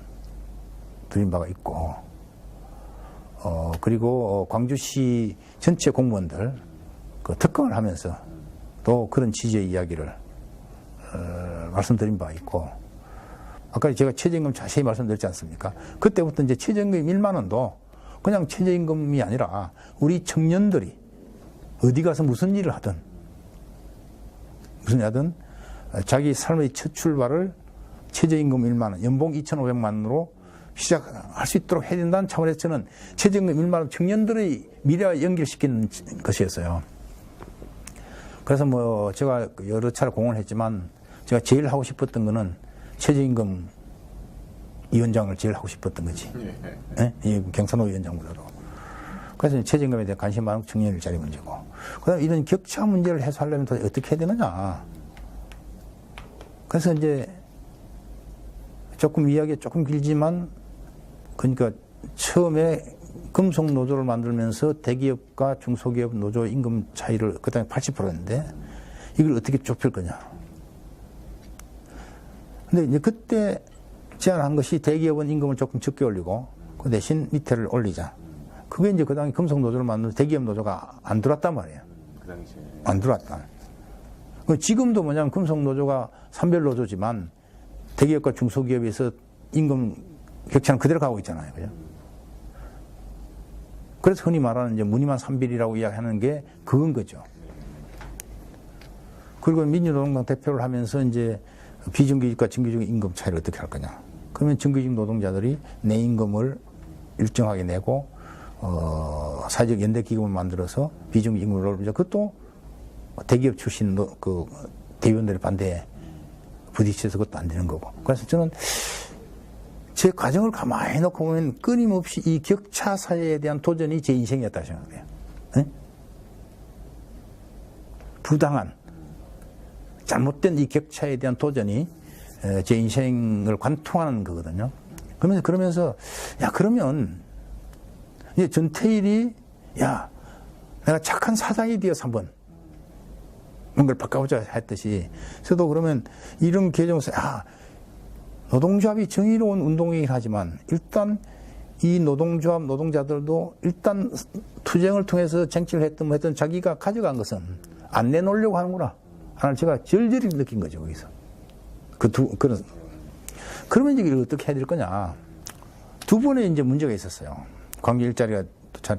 바가 있고, 그리고 광주시 전체 공무원들 특강을 하면서 또 그런 취지의 이야기를 말씀드린 바가 있고, 아까 제가 최저임금 자세히 말씀드렸지 않습니까? 그때부터 이제 최저임금 1만 원도 그냥 최저임금이 아니라 우리 청년들이 어디 가서 무슨 일을 하든 자기 삶의 첫 출발을 최저임금 1만 원, 연봉 2,500만 원으로 시작할 수 있도록 해야 된다는 차원에서 저는 최저임금 1만 원 청년들의 미래와 연결시키는 것이었어요. 그래서 제가 여러 차례 공언했지만 제가 제일 하고 싶었던 거는 최저임금 위원장을 제일 하고 싶었던 거지. 네? 이 경산호 위원장보다도. 그래서 최저임금에 대해 관심 많은 청년 일자리 문제고, 그다음에 이런 격차 문제를 해소하려면 더 어떻게 해야 되느냐. 그래서 이제 조금 이야기가 조금 길지만, 그러니까 처음에 금속 노조를 만들면서 대기업과 중소기업 노조 임금 차이를 그다음에 80%였는데 이걸 어떻게 좁힐 거냐. 근데 이제 그때 제안한 것이 대기업은 임금을 조금 적게 올리고 그 대신 밑에를 올리자. 그게 이제 그 당시 금속 노조를 만든 대기업 노조가 안 들어왔단 말이에요. 그 당시에. 안 들어왔다. 지금도 뭐냐면 금속 노조가 산별 노조지만 대기업과 중소기업에서 임금 격차는 그대로 가고 있잖아요. 그죠? 그래서 흔히 말하는 이제 무늬만 산별이라고 이야기하는 게 그건 거죠. 그리고 민주노동당 대표를 하면서 이제 비정규직과 정규직 임금 차이를 어떻게 할 거냐. 그러면 정규직 노동자들이 내 임금을 일정하게 내고 사회적 연대 기금을 만들어서 비정규직 임금을 올리자. 그것도 대기업 출신 대의원들의 반대에 부딪혀서 그것도 안 되는 거고. 그래서 저는 제 과정을 가만히 놓고 보면 끊임없이 이 격차 사회에 대한 도전이 제 인생이었다고 생각해요. 네? 부당한 잘못된 이 격차에 대한 도전이 제 인생을 관통하는 거거든요. 그러면서 그러면 이제 전태일이 내가 착한 사장이 되어서 한번 뭔가를 바꿔보자 했듯이, 저도 그러면 이런 개정에서 노동조합이 정의로운 운동이긴 하지만 일단 이 노동조합 노동자들도 일단 투쟁을 통해서 쟁취를 했던 자기가 가져간 것은 안 내놓으려고 하는구나 하는 제가 절절히 느낀 거죠. 거기서 그러면 이제 이걸 어떻게 해야 될 거냐. 두 번의 이제 문제가 있었어요. 관계 일자리가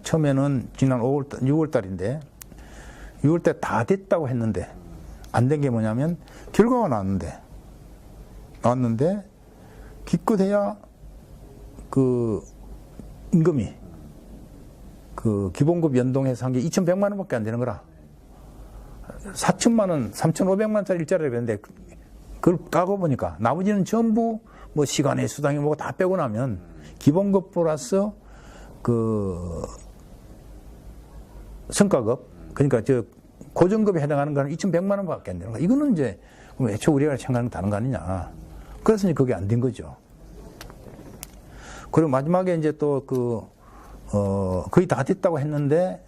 처음에는 지난 6월 달인데 6월 달 다 됐다고 했는데 안 된 게 뭐냐면 결과가 나왔는데 기껏해야 임금이 기본급 연동해서 한 게 2,100만 원밖에 안 되는 거라. 4천만 원, 3,500만 원짜리 일자리를 그랬는데 그걸 까고 보니까 나머지는 전부 시간의 수당이 뭐고 다 빼고 나면 기본급 플러스 성과급, 그러니까 고정급에 해당하는 거는 2,100만 원밖에 안 되는 거야. 이거는 이제 애초 우리가 생각하는 거 다른 거 아니냐. 그래서 그게 안 된 거죠. 그리고 마지막에 이제 또 거의 다 됐다고 했는데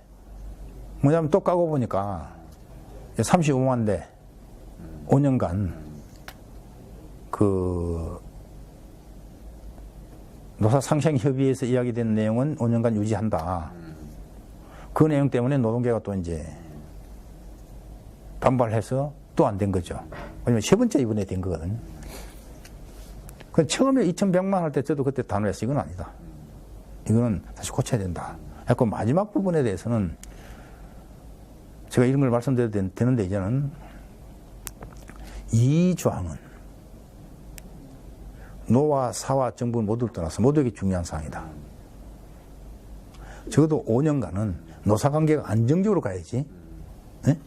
뭐냐면 또 까고 보니까 35만 대 5년간 노사상생협의회에서 이야기된 내용은 5년간 유지한다. 그 내용 때문에 노동계가 또 이제 반발해서 또 안 된 거죠. 왜냐면 세 번째 이번에 된 거거든요. 처음에 2,100만 할 때 저도 그때 단호했어요. 이건 아니다. 이거는 다시 고쳐야 된다. 그래서 마지막 부분에 대해서는 제가 이런 걸 말씀드려도 되는데 이제는 이 조항은 노와 사와 정부 모두를 떠나서 모두에게 중요한 사항이다. 적어도 5년간은 노사관계가 안정적으로 가야지. 네?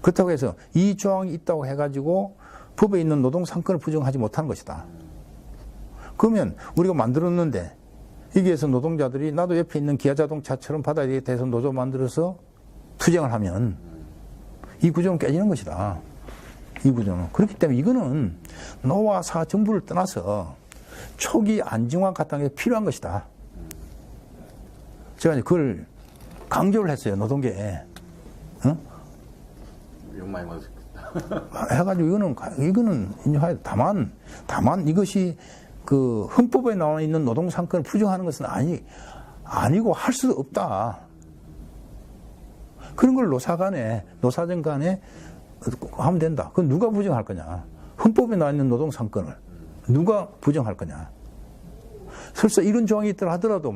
그렇다고 해서 이 조항이 있다고 해가지고 법에 있는 노동상권을 부정하지 못하는 것이다. 그러면 우리가 만들었는데 여기에서 노동자들이 나도 옆에 있는 기아자동차처럼 바다에 되겠다 해서 노조 만들어서 투쟁을 하면 이 구조는 깨지는 것이다. 이 구조는. 그렇기 때문에 이거는 노와 사 정부를 떠나서 초기 안정화 같은 게 필요한 것이다. 제가 이제 그걸 강조를 했어요, 노동계에. 어? 욕 많이 먹었겠다. 해가지고 이거는 인정해야 돼. 다만 이것이 그 헌법에 나와 있는 노동상권을 부정하는 것은 아니고 할 수도 없다. 그런 걸 노사정 간에 하면 된다. 그건 누가 부정할 거냐? 헌법에 나와 있는 노동상권을 누가 부정할 거냐? 설사 이런 조항이 있다 하더라도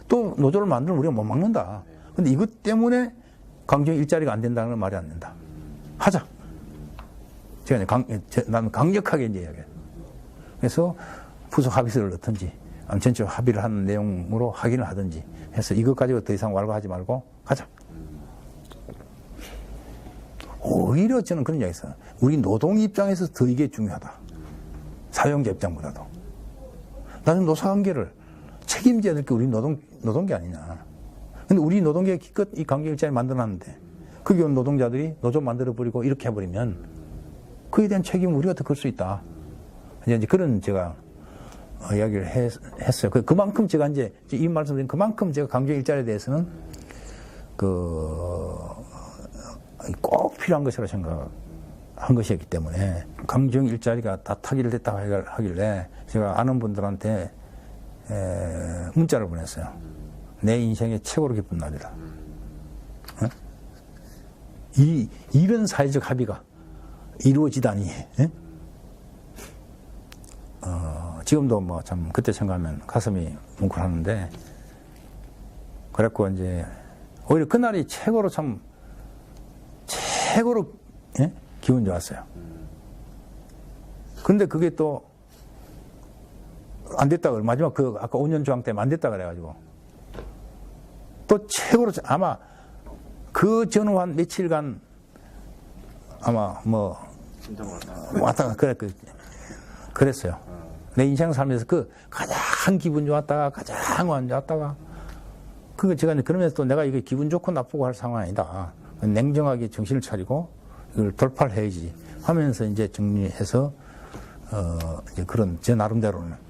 또 노조를 만들면 우리가 못 막는다. 근데 이것 때문에 강정 일자리가 안 된다는 건 말이 안 된다. 하자. 나는 강력하게 이제 이야기해. 그래서 부속 합의서를 넣든지, 전체적으로 합의를 하는 내용으로 확인을 하든지 해서 이것 가지고 더 이상 왈가하지 말고 가자. 오히려 저는 그런 이야기 있어요. 우리 노동 입장에서 더 이게 중요하다. 사용자 입장보다도. 나는 노사관계를 책임져야 될 게 우리 노동계 아니냐. 근데 우리 노동계가 기껏 이 강경일자를 만들어놨는데 거기 온 노동자들이 노조 만들어버리고 이렇게 해버리면 그에 대한 책임은 우리가 더 클 수 있다. 이제 그런 제가 이야기를 했어요. 그만큼 제가 이제 이 말씀드린 그만큼 제가 강경일자에 대해서는 꼭 필요한 것이라고 생각한 것이었기 때문에 강정 일자리가 다 타기를 됐다고 하길래 제가 아는 분들한테 문자를 보냈어요. 내 인생의 최고로 기쁜 날이다. 어? 이런 사회적 합의가 이루어지다니. 지금도 뭐 참 그때 생각하면 가슴이 뭉클하는데 그랬고 이제 오히려 그날이 최고로 기분 좋았어요. 근데 그게 또 안 됐다. 마지막 아까 5년 조항 때문에 안 됐다 그래가지고 또 최고로 아마 그 전후 한 며칠간 아마 뭐 왔다가 그랬어요. 내 인생 살면서 가장 기분 좋았다가 가장 안 좋았다가 제가 그러면서 또 내가 이게 기분 좋고 나쁘고 할 상황이 아니다. 냉정하게 정신을 차리고 이걸 돌파를 해야지 하면서 이제 정리해서 이제 그런 제 나름대로는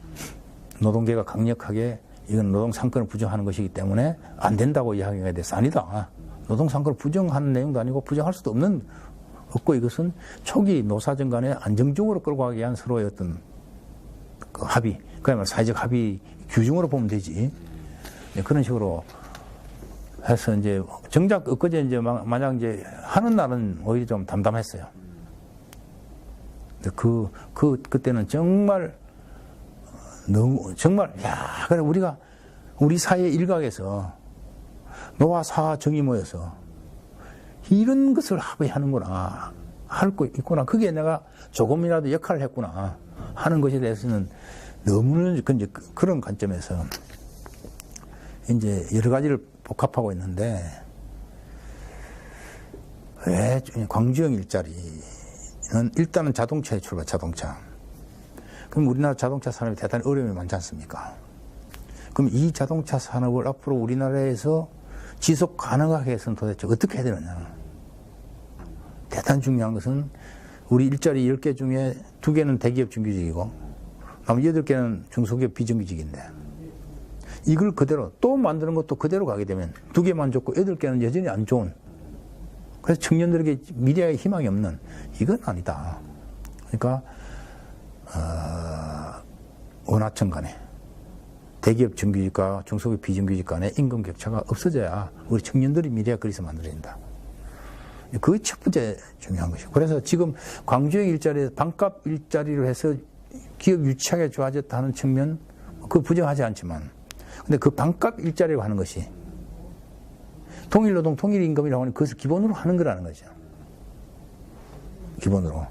노동계가 강력하게 이건 노동상권을 부정하는 것이기 때문에 안 된다고 이야기가 돼서 아니다. 노동상권을 부정하는 내용도 아니고 부정할 수도 없고 이것은 초기 노사정 간에 안정적으로 끌고 가기 위한 서로의 어떤 합의, 그야말로 사회적 합의 규정으로 보면 되지. 그런 식으로 해서 이제 정작 엊그제 이제 만약 이제 하는 날은 오히려 좀 담담했어요. 그때는 정말 그래 우리 사회 일각에서 노와 사와 정이 모여서 이런 것을 합의하는구나, 할 거 있구나, 그게 내가 조금이라도 역할을 했구나 하는 것에 대해서는 너무나 그런 관점에서 이제 여러 가지를 복합하고 있는데 왜 광주형 일자리는 일단은 자동차에 자동차. 그럼 우리나라 자동차 산업이 대단히 어려움이 많지 않습니까? 그럼 이 자동차 산업을 앞으로 우리나라에서 지속 가능하게 해서는 도대체 어떻게 해야 되느냐. 대단히 중요한 것은 우리 일자리 10개 중에 2개는 대기업 정규직이고 나머지 8개는 중소기업 비정규직인데 이걸 그대로 또 만드는 것도 그대로 가게 되면 2개만 좋고 8개는 여전히 안 좋은, 그래서 청년들에게 미래의 희망이 없는, 이건 아니다. 그러니까 원하청 간에 대기업 정규직과 중소기업 비정규직 간의 임금 격차가 없어져야 우리 청년들이 미래가 그리서 만들어야 된다. 그게 첫 번째 중요한 것이고, 그래서 지금 광주형 일자리에서 반값 일자리로 해서 기업 유치하게 좋아졌다는 측면, 그거 부정하지 않지만, 근데 그 반값 일자리로 하는 것이 통일노동, 통일임금이라고 하는 그것을 기본으로 하는 거라는 거죠. 기본으로.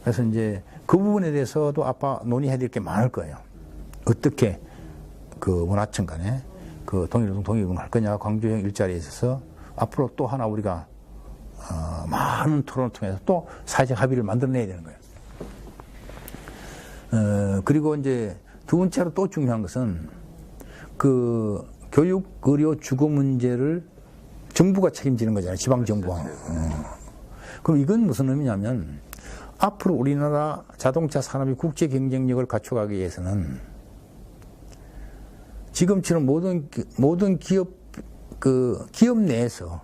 그래서 이제 그 부분에 대해서도 아빠 논의해야 될 게 많을 거예요. 어떻게 그 문화청 간에 그 통일노동, 통일임금 할 거냐, 광주형 일자리에 있어서 앞으로 또 하나 우리가 많은 토론을 통해서 또 사회적 합의를 만들어내야 되는 거예요. 그리고 이제 두 번째로 또 중요한 것은 그 교육, 의료, 주거 문제를 정부가 책임지는 거잖아요. 지방정부가. 그럼 이건 무슨 의미냐면 앞으로 우리나라 자동차 산업이 국제 경쟁력을 갖춰가기 위해서는 지금처럼 모든 기업 내에서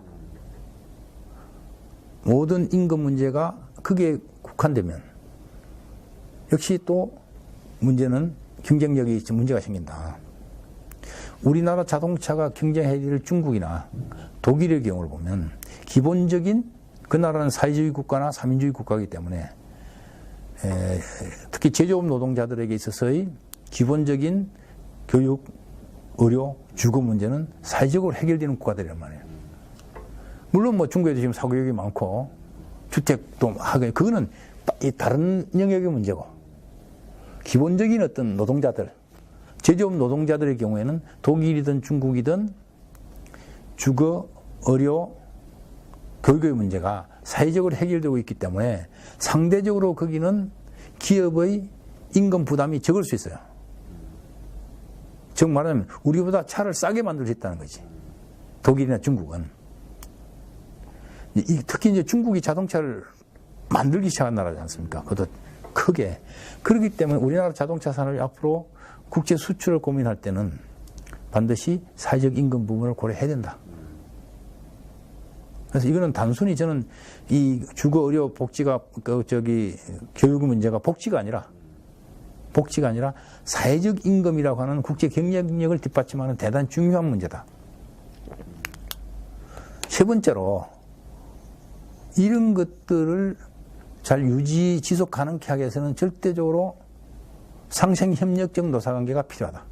모든 임금 문제가 크게 국한되면 역시 또 문제는 경쟁력이 문제가 생긴다. 우리나라 자동차가 경쟁해야 될 중국이나 독일의 경우를 보면 기본적인 그 나라는 사회주의 국가나 사민주의 국가이기 때문에 특히 제조업 노동자들에게 있어서의 기본적인 교육, 의료, 주거 문제는 사회적으로 해결되는 국가들이란 말이에요. 물론 뭐 중국에도 지금 사교육이 많고 주택도 하게 그거는 다른 영역의 문제고 기본적인 어떤 노동자들, 제조업 노동자들의 경우에는 독일이든 중국이든 주거, 의료, 교육의 문제가 사회적으로 해결되고 있기 때문에 상대적으로 거기는 기업의 임금 부담이 적을 수 있어요. 즉 말하면 우리보다 차를 싸게 만들 수 있다는 거지. 독일이나 중국은. 특히 이제 중국이 자동차를 만들기 시작한 나라지 않습니까? 그것도 크게. 그렇기 때문에 우리나라 자동차 산업이 앞으로 국제 수출을 고민할 때는 반드시 사회적 임금 부분을 고려해야 된다. 그래서 이거는 단순히 저는 이 주거, 의료, 복지가, 교육 문제가 복지가 아니라 사회적 임금이라고 하는 국제 경쟁력을 뒷받침하는 대단히 중요한 문제다. 세 번째로, 이런 것들을 잘 유지, 지속 가능케 하기 위해서는 절대적으로 상생협력적 노사관계가 필요하다.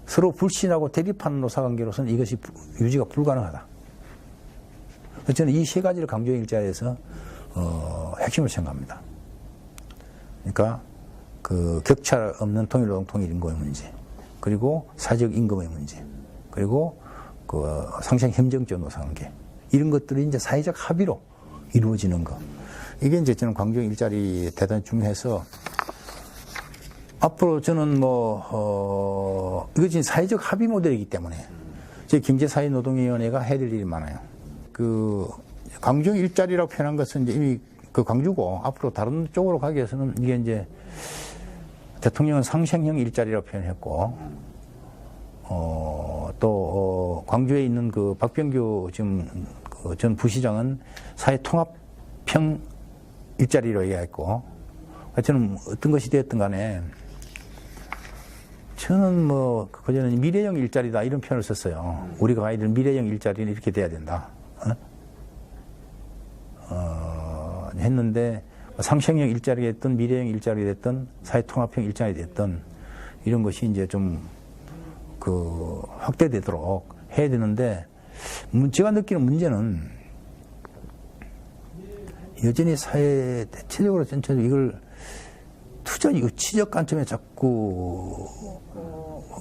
서로 불신하고 대립하는 노사관계로서는 이것이 유지가 불가능하다. 그래서 저는 이 세 가지를 강조의 일자리에서 핵심을 생각합니다. 그러니까 그 격차 없는 통일노동 통일임금의 문제, 그리고 사회적 임금의 문제, 그리고 그 상생협력적 노사관계, 이런 것들이 이제 사회적 합의로 이루어지는 것. 이게 이제 저는 광주형 일자리 대단히 중요해서 앞으로 저는 이것이 사회적 합의 모델이기 때문에 저희 경제사회노동위원회가 해야 될 일이 많아요. 그 광주형 일자리라고 표현한 것은 이제 이미 그 광주고 앞으로 다른 쪽으로 가기 위해서는 이게 이제 대통령은 상생형 일자리라고 표현했고 또 광주에 있는 그 박병규 지금 그 전 부시장은 사회통합형 일자리로 이야기했고 저는 어떤 것이 되었든 간에 저는 그전에 미래형 일자리다 이런 표현을 썼어요. 우리가 가야 될 미래형 일자리는 이렇게 돼야 된다. 했는데 상생형 일자리가 됐든 미래형 일자리가 됐든 사회통합형 일자리가 됐든 이런 것이 이제 좀 그 확대되도록 해야 되는데 제가 느끼는 문제는 여전히 사회 대체적으로 전체적으로 이걸 투자 유치적 관점에 자꾸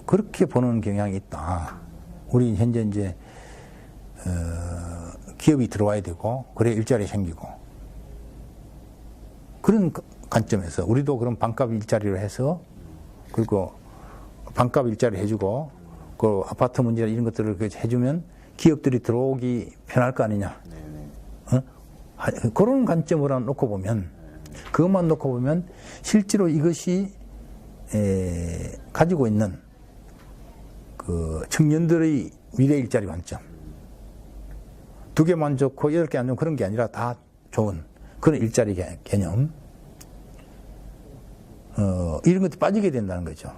그렇게 보는 경향이 있다. 우리 현재 이제 기업이 들어와야 되고 그래 일자리 생기고 그런 관점에서 우리도 그런 반값 일자리를 해서 그리고 반값 일자리 해주고 그 아파트 문제 이런 것들을 해주면 기업들이 들어오기 편할 거 아니냐. 그런 관점으로 놓고 보면 그것만 놓고 보면 실제로 이것이 가지고 있는 그 청년들의 미래 일자리 관점 두 개만 좋고 8개 안 좋은 그런 게 아니라 다 좋은 그런 일자리 개념 이런 것도 빠지게 된다는 거죠.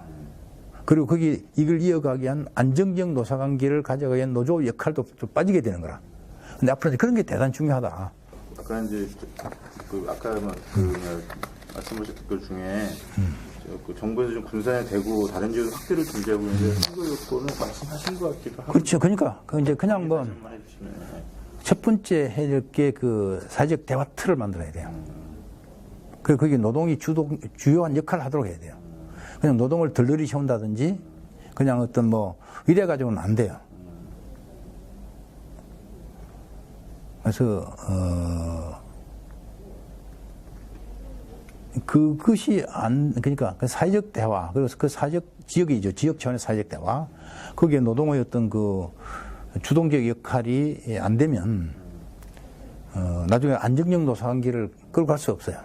그리고 거기 이걸 이어가기 위한 안정적 노사관계를 가져가기 위한 노조 역할도 좀 빠지게 되는 거라. 근데 앞으로 그런 게 대단히 중요하다. 아까 이제 아까 말씀하셨던 것 중에 그 정부에서 좀 분산이 되고 다른 지역은 확대를 준비하고 있는데 선거 요건은 말씀하신 것 같기도 하고. 그렇죠. 그러니까 그 이제 그냥 뭐 첫 번째 해야 될 게 그 사회적 대화 틀을 만들어야 돼요. 그리고 거기 노동이 주요한 역할을 하도록 해야 돼요. 그냥 노동을 덜덜이 세운다든지 그냥 어떤 뭐 이래가지고는 안 돼요. 그래서 그것이 그러니까 그 사회적 대화, 그래서 그 사회적 지역이죠. 지역 차원의 사회적 대화. 거기에 노동의 어떤 그 주동적 역할이 안 되면 나중에 안정적 노사관계를 끌고 갈 수 없어요.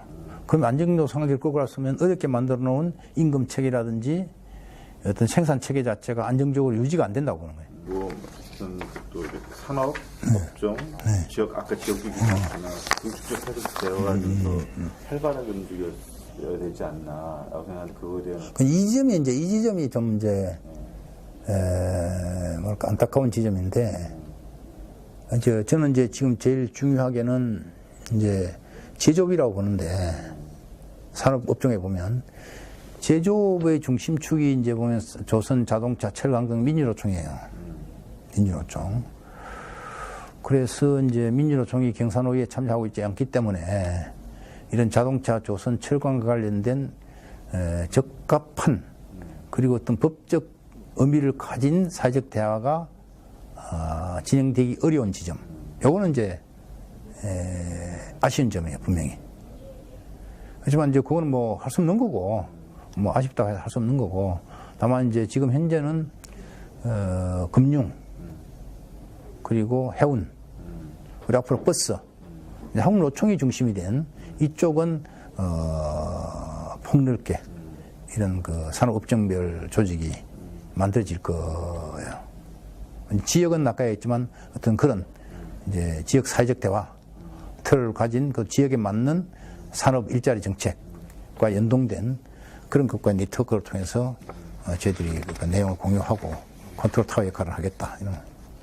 그럼 안정적 노사관계를 끌고 갔으면 어렵게 만들어 놓은 임금 체계라든지 어떤 생산 체계 자체가 안정적으로 유지가 안 된다고 보는 거예요. 뭐 어떤 또 산업, 업종, 지역 아까 지역 비기나 공식적 사회적 대화가 좀 더 활발하게 움직여야 되지 않나라고 생각하는데 그거에 대한 이 지점이 좀 이제 뭐랄까 안타까운 지점인데 저는 이제 지금 제일 중요하게는 이제 제조업이라고 보는데 산업 업종에 보면 제조업의 중심축이 이제 보면 조선 자동차 철강 민주노총이에요. 민주노총. 그래서 이제 민주노총이 경산호위에 참여하고 있지 않기 때문에 이런 자동차, 조선, 철강과 관련된 적합한 그리고 어떤 법적 의미를 가진 사회적 대화가 진행되기 어려운 지점. 요거는 이제 아쉬운 점이에요, 분명히. 하지만 이제 그거는 뭐 할 수 없는 거고, 뭐 아쉽다고 해서 할 수 없는 거고, 다만 이제 지금 현재는 금융 그리고 해운 그리고 앞으로 버스, 한국노총이 중심이 된 이쪽은 폭넓게 이런 그 산업업종별 조직이 만들어질 거예요. 지역은 아까 했지만 어떤 그런 이제 지역 사회적 대화 틀을 가진 그 지역에 맞는 산업 일자리 정책과 연동된 그런 것과 네트워크를 통해서 저희들이 그 내용을 공유하고 컨트롤 타워 역할을 하겠다. 이런.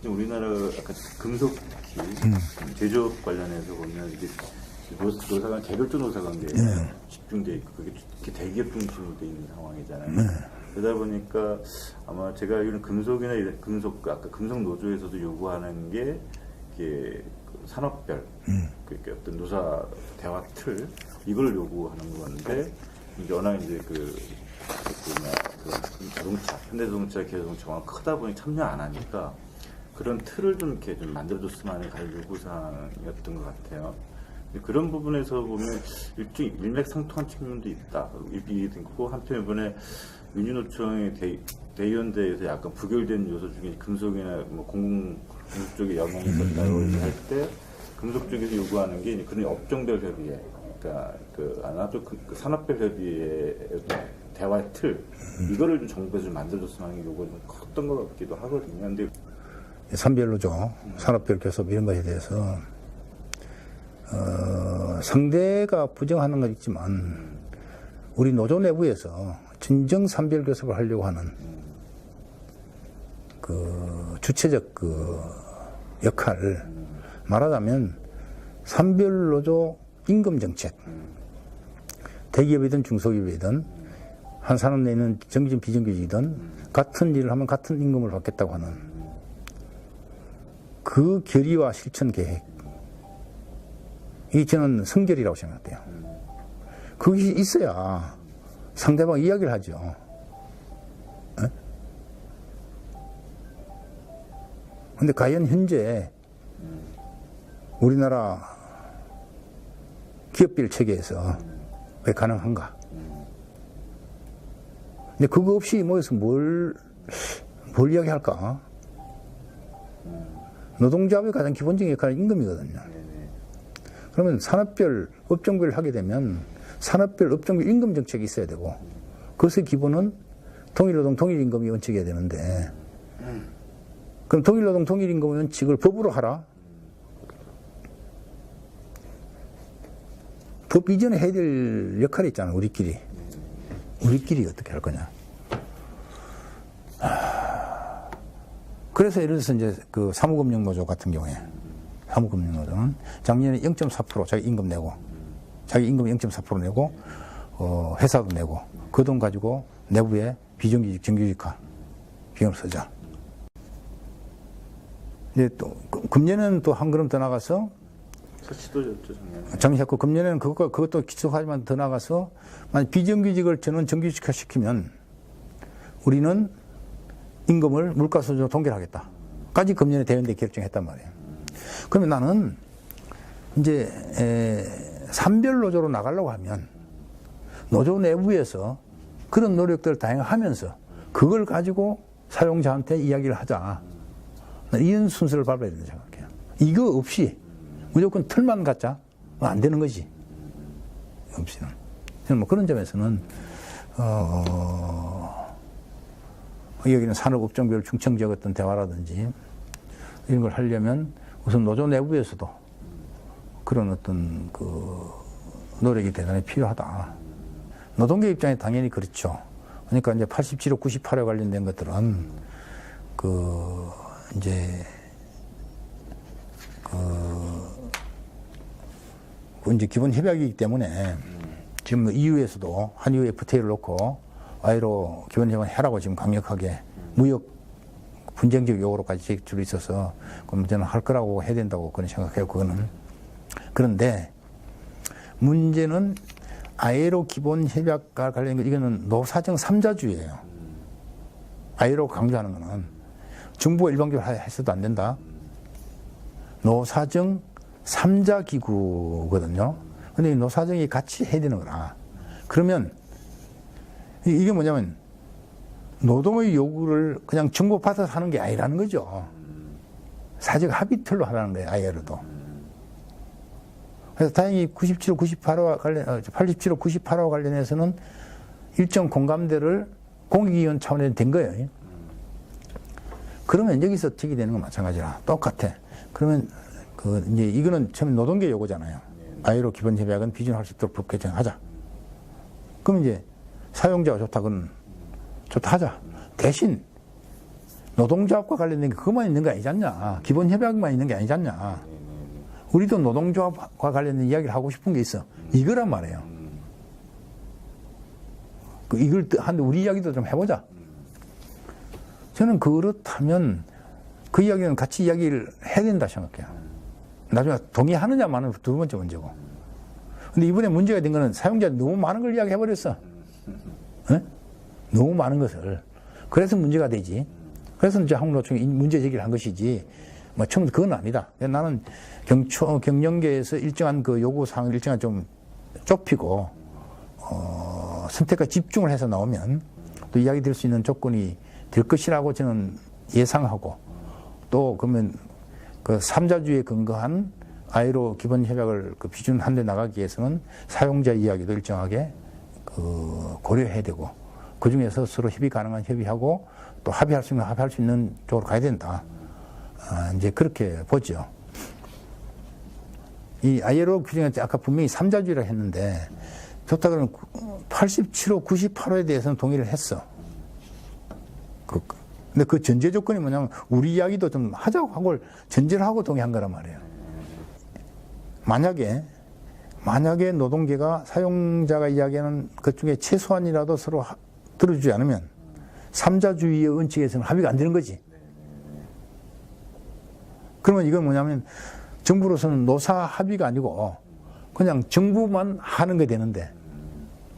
우리나라 아까 금속 제조업 관련해서 보면 이게 노사관 개별적 노사관계에 집중돼 있고 그게 대기업 중심으로 돼 있는 상황이잖아요. 그러다 보니까 아마 제가 알기로는 금속이나 이런 아까 금속 노조에서도 요구하는 게 이게 산업별 그러니까 어떤 노사 대화 틀 이걸 요구하는 건데 이제 워낙 이제 그 자동차, 현대자동차, 기아자동차가 크다 보니 참여 안 하니까 그런 틀을 좀 이렇게 좀 만들어줬으면 하는 가장 요구사항이었던 것 같아요. 그런 부분에서 보면 일종의 일맥상통한 측면도 있다. 이고 한편 이번에 민주노총의 대의원대에서 약간 부결된 요소 중에 금속이나 뭐 공공 쪽에 영향이 있었다고 할 때 금속 쪽에서 요구하는 게 그런 업종별 협의회, 그러니까 아마도 그 산업별 협의회 대화의 틀 이거를 좀 정부에서 좀 만들어줬으면 하는 요구가 좀 컸던 것 같기도 하거든요. 근데 산별로죠. 산업별 교섭 이런 것에 대해서 상대가 부정하는 건 있지만 우리 노조 내부에서 진정 산별 교섭을 하려고 하는 그 주체적 그 역할 말하자면 산별 노조 임금 정책 대기업이든 중소기업이든 한 산업 내는 정규직 비정규직이든 같은 일을 하면 같은 임금을 받겠다고 하는 그 결의와 실천 계획 이 저는 성결이라고 생각해요. 그것이 있어야 상대방 이야기를 하죠. 그런데 과연 현재 우리나라 기업별 체계에서 왜 가능한가? 근데 그거 없이 모여서 뭘 이야기할까? 노동조합의 가장 기본적인 역할은 임금이거든요. 그러면 산업별, 업종별 하게 되면 산업별, 업종별 임금 정책이 있어야 되고 그것의 기본은 통일노동, 통일임금이 원칙이어야 되는데 그럼 통일노동, 통일임금 원칙을 법으로 하라? 법 이전에 해야 될 역할이 있잖아, 우리끼리. 우리끼리 어떻게 할 거냐. 그래서 예를 들어서 이제 그 사무금융노조 같은 경우에 사무금융노조는 작년에 0.4% 자기 임금 내고 자기 임금 0.4% 내고 회사도 내고 그 돈 가지고 내부에 비정규직, 정규직화 비용을 쓰자. 이제 또 금년에는 또 한 걸음 더 나가서 사치도였죠, 작년에. 작년했고 금년에는 그것도 기초하지만 더 나가서 만약 비정규직을 전원 정규직화 시키면 우리는 임금을 물가 수준으로 동결하겠다. 까지 금년에 대연대 결정했단 말이에요. 그러면 나는 이제 산별 노조로 나가려고 하면 노조 내부에서 그런 노력들을 다양하면서 그걸 가지고 사용자한테 이야기를 하자. 이런 순서를 밟아야 된다고 생각해요. 이거 없이 무조건 틀만 갖자 안 되는 거지. 없이는. 저는 뭐 그런 점에서는 여기는 산업업종별 중청적 어떤 대화라든지 이런 걸 하려면 우선 노조 내부에서도 그런 어떤 그 노력이 대단히 필요하다. 노동계 입장에 당연히 그렇죠. 그러니까 이제 87호, 98호 관련된 것들은 이제 기본 협약이기 때문에 지금 EU에서도 한유 FTA를 놓고 ILO 기본 협약을 해라고 지금 강력하게 무역 분쟁적 요구로까지 제출이 있어서 그럼 저는 할 거라고 해야 된다고 그런 생각해요. 그거는. 그런데 문제는 ILO 기본 협약과 관련된 것 이거는 노사정 3자주의예요. ILO 강조하는 거는 정부가 일방적으로 해서도 안 된다. 노사정 3자 기구거든요. 근데 이 노사정이 같이 해야 되는 거라. 그러면 이게 뭐냐면 노동의 요구를 그냥 정보받아서 하는 게 아니라는 거죠. 사적 합의틀로 하라는 거예요. ILO도. 그래서 다행히 97호, 98호와 87호, 98호와 관련해서는 일정 공감대를 공익위원 차원에서 된 거예요. 그러면 여기서 적이 되는 건 마찬가지라. 똑같아. 그러면 이제 이거는 처음 노동계 요구잖아요. ILO 기본 협약은 비준할 수 있도록 법 개정하자. 그럼 이제 사용자가 좋다, 그건 좋다 하자. 대신 노동조합과 관련된 게 그것만 있는 거 아니지 않냐. 기본 협약만 있는 게 아니지 않냐. 우리도 노동조합과 관련된 이야기를 하고 싶은 게 있어. 이거란 말이에요. 이걸 하는데 우리 이야기도 좀 해보자. 저는 그렇다면 그 이야기는 같이 이야기를 해야 된다 생각해요. 나중에 동의하느냐 마는 두 번째 문제고. 근데 이번에 문제가 된 거는 사용자 너무 많은 걸 이야기해버렸어. 네? 너무 많은 것을. 그래서 문제가 되지. 그래서 이제 한국노총이 문제 제기를 한 것이지. 뭐 처음부터 그건 아니다. 나는 경영계에서 일정한 그 요구사항을 일정한 좀 좁히고, 선택과 집중을 해서 나오면 또 이야기 될 수 있는 조건이 될 것이라고 저는 예상하고, 또 그러면 그 3자주의에 근거한 ILO 기본 협약을 그 비준한 데 나가기 위해서는 사용자 이야기도 일정하게 고려해야 되고, 그 중에서 서로 협의 가능한 협의하고 또 합의할 수 있는 쪽으로 가야 된다. 이제 그렇게 보죠. 이 ILO 규정에 아까 분명히 3자주의라 했는데, 좋다 그러면 87호, 98호에 대해서는 동의를 했어. 근데 그 전제 조건이 뭐냐면 우리 이야기도 좀 하자고 한 걸 전제를 하고 동의한 거란 말이에요. 만약에 노동계가 사용자가 이야기하는 것 중에 최소한이라도 서로 들어주지 않으면 3자주의의 원칙에서는 합의가 안 되는 거지. 그러면 이건 뭐냐면 정부로서는 노사 합의가 아니고 그냥 정부만 하는 게 되는데,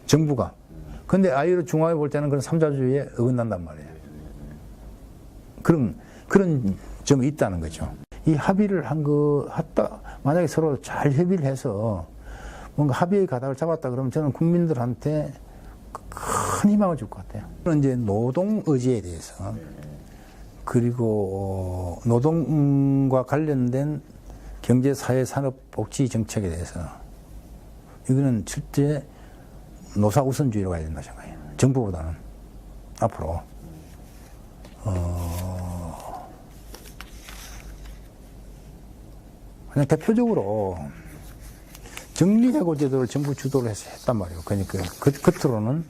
정부가. 근데 ILO 중앙에 볼 때는 그런 3자주의에 어긋난단 말이에요. 그런 점이 있다는 거죠. 이 합의를 만약에 서로 잘 협의를 해서 뭔가 합의의 가닥을 잡았다 그러면 저는 국민들한테 큰 희망을 줄 것 같아요. 이제 노동 의지에 대해서, 그리고 노동과 관련된 경제, 사회, 산업, 복지 정책에 대해서 이거는 실제 노사 우선주의로 가야 된다 생각해요. 정부보다는 앞으로. 그냥 대표적으로 정리해고 제도를 정부 주도로 해서 했단 말이에요. 그러니까 겉으로는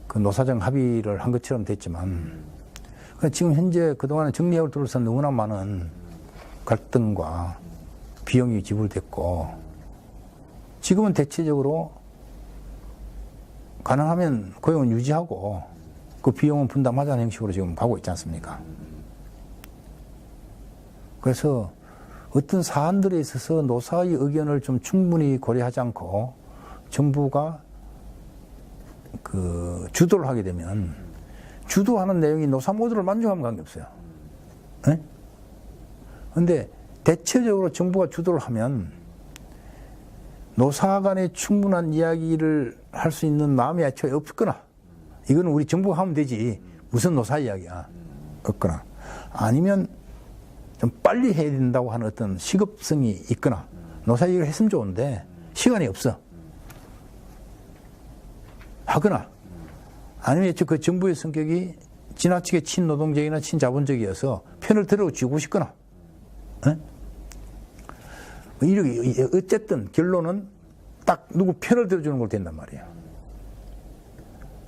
그 노사정 합의를 한 것처럼 됐지만, 지금 현재 그동안은 정리해고를 둘러서 너무나 많은 갈등과 비용이 지불됐고, 지금은 대체적으로 가능하면 고용은 유지하고 그 비용은 분담하자는 형식으로 지금 가고 있지 않습니까? 그래서 어떤 사안들에 있어서 노사의 의견을 좀 충분히 고려하지 않고 정부가 그 주도를 하게 되면 주도하는 내용이 노사 모두를 만족하면 관계없어요. 그런데 대체적으로 정부가 주도를 하면 노사 간에 충분한 이야기를 할 수 있는 마음이 애초에 없거나 이거는 우리 정부가 하면 되지 무슨 노사 이야기야 없거나 아니면 좀 빨리 해야 된다고 하는 어떤 시급성이 있거나 노사 얘기를 했으면 좋은데 시간이 없어 하거나 아니면 그 정부의 성격이 지나치게 친노동적이나 친자본적이어서 편을 들어주고 싶거나 이렇게 어쨌든 결론은 딱 누구 편을 들어주는 걸 된단 말이에요.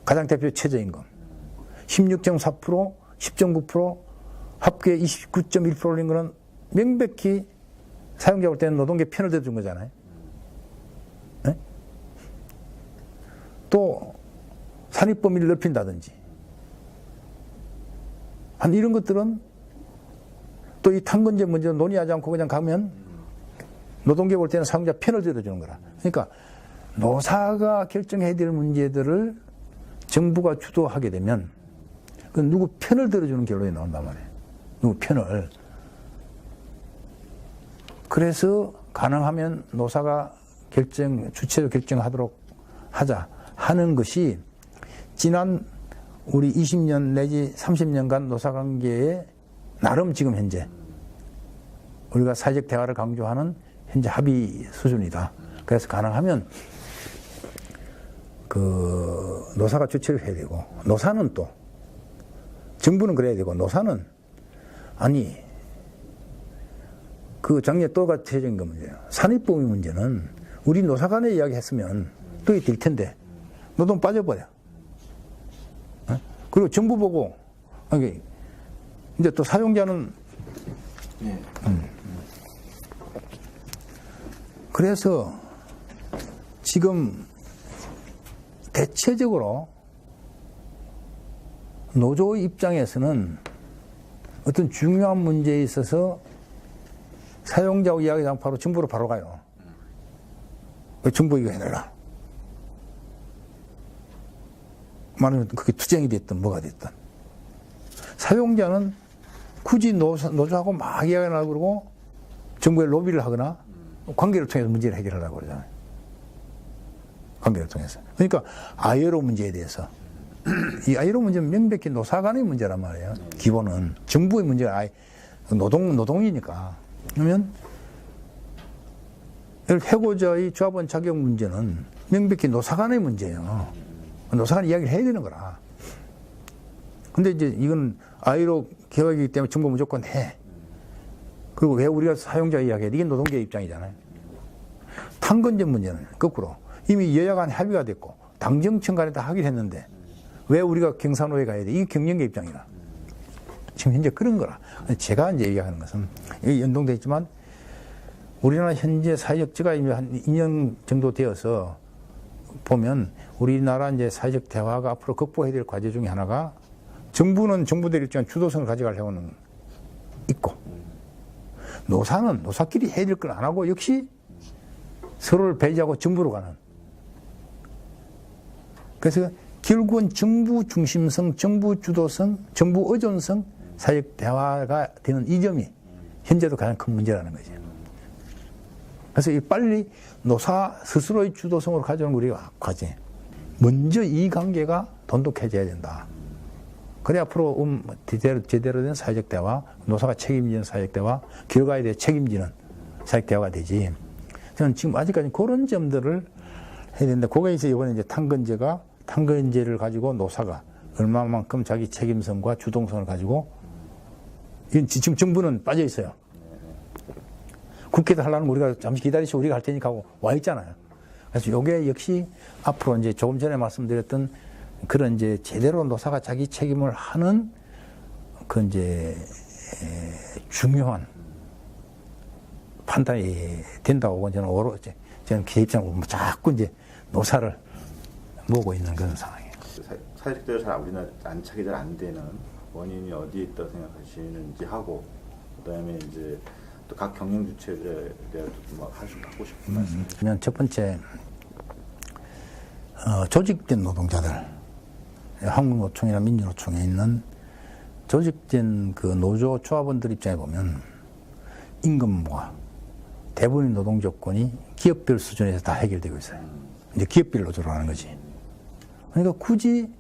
가장 대표 최저임금 16.4% 10.9% 합계 29.1% 올린 거는 명백히 사용자 볼 때는 노동계 편을 들어준 거잖아요. 네? 또 산입 범위를 넓힌다든지 한 이런 것들은 또 이 탄건제 문제 논의하지 않고 그냥 가면 노동계 볼 때는 사용자 편을 들어주는 거라. 그러니까 노사가 결정해야 될 문제들을 정부가 주도하게 되면 그 누구 편을 들어주는 결론이 나온단 말이에요. 누구 편을. 그래서 가능하면 노사가 주체적 결정하도록 하자 하는 것이 지난 우리 20년 내지 30년간 노사관계에 나름 지금 현재 우리가 사회적 대화를 강조하는 현재 합의 수준이다. 그래서 가능하면 그 노사가 주체를 해야 되고 노사는 또 정부는 그래야 되고 노사는 아니 그 작년에 또 같은 거 문제예요. 산입범위 문제는 우리 노사 간에 이야기했으면 또 될 텐데 노동 빠져버려. 그리고 정부 보고 이제 또 사용자는 그래서 지금 대체적으로 노조 입장에서는 어떤 중요한 문제에 있어서 사용자하고 이야기하면 바로 정부로 바로 가요. 왜 정부 이거 해달라. 말하면 그게 투쟁이 됐든 뭐가 됐든. 사용자는 굳이 노조하고 막 이야기하려고 그러고 정부에 로비를 하거나 관계를 통해서 문제를 해결하려고 그러잖아요. 관계를 통해서. 그러니까 ILO 문제에 대해서 이 ILO 문제는 명백히 노사 간의 문제란 말이에요. 기본은 정부의 문제가 노동이니까. 그러면 해고자의 조합원 자격 문제는 명백히 노사 간의 문제예요. 노사 간 이야기를 해야 되는 거라. 근데 이제 이건 ILO 개혁이기 때문에 정부 무조건 해. 그리고 왜 우리가 사용자 이야기해? 이게 노동계 입장이잖아요. 탄건제 문제는 거꾸로 이미 여야 간 합의가 됐고 당정청 간에 다 하기로 했는데 왜 우리가 경사노에 가야 돼? 이게 경영계 입장이라. 지금 현재 그런 거라. 제가 이제 얘기하는 것은 이게 연동되어 있지만 우리나라 현재 사회적 제가 이미 한 2년 정도 되어서 보면 우리나라 이제 사회적 대화가 앞으로 극복해야 될 과제 중에 하나가 정부는 정부들 입장 주도성을 가져가려고는 있고 노사는 노사끼리 해야 될 걸 안 하고 역시 서로를 배제하고 정부로 가는. 그래서 결국은 정부 중심성, 정부 주도성, 정부 의존성 사회적 대화가 되는 이 점이 현재도 가장 큰 문제라는 거죠. 그래서 빨리 노사 스스로의 주도성으로 가져오는 우리가 과제. 먼저 이 관계가 돈독해져야 된다. 그래 앞으로 제대로 된 사회적 대화, 노사가 책임지는 사회적 대화, 결과에 대해 책임지는 사회적 대화가 되지. 저는 지금 아직까지 그런 점들을 해야 되는데, 거기에 있어 이번에 이제 탄건제를 가지고 노사가 얼마만큼 자기 책임성과 주동성을 가지고, 지금 정부는 빠져 있어요. 국회도 하려면 우리가 잠시 기다리시고 우리가 할 테니까 하고 와 있잖아요. 그래서 요게 역시 앞으로 이제 조금 전에 말씀드렸던 그런 이제 제대로 노사가 자기 책임을 하는 그 이제 중요한 판단이 된다고 저는 저는 제 입장으로 자꾸 이제 노사를 모으고 있는 그런 상황이에요. 사회적 대화 잘 우리나라 안착이 잘 안 되는 원인이 어디에 있다고 생각하시는지 하고, 그다음에 이제 또 각 경영 주체들에 대해서 하고 싶은 말씀. 그러면 첫 번째 조직된 노동자들, 한국노총이나 민주노총에 있는 조직된 그 노조 조합원들 입장에 보면 임금과 대부분의 노동 조건이 기업별 수준에서 다 해결되고 있어요. 이제 기업별 노조로 하는 거지. 그러니까 굳이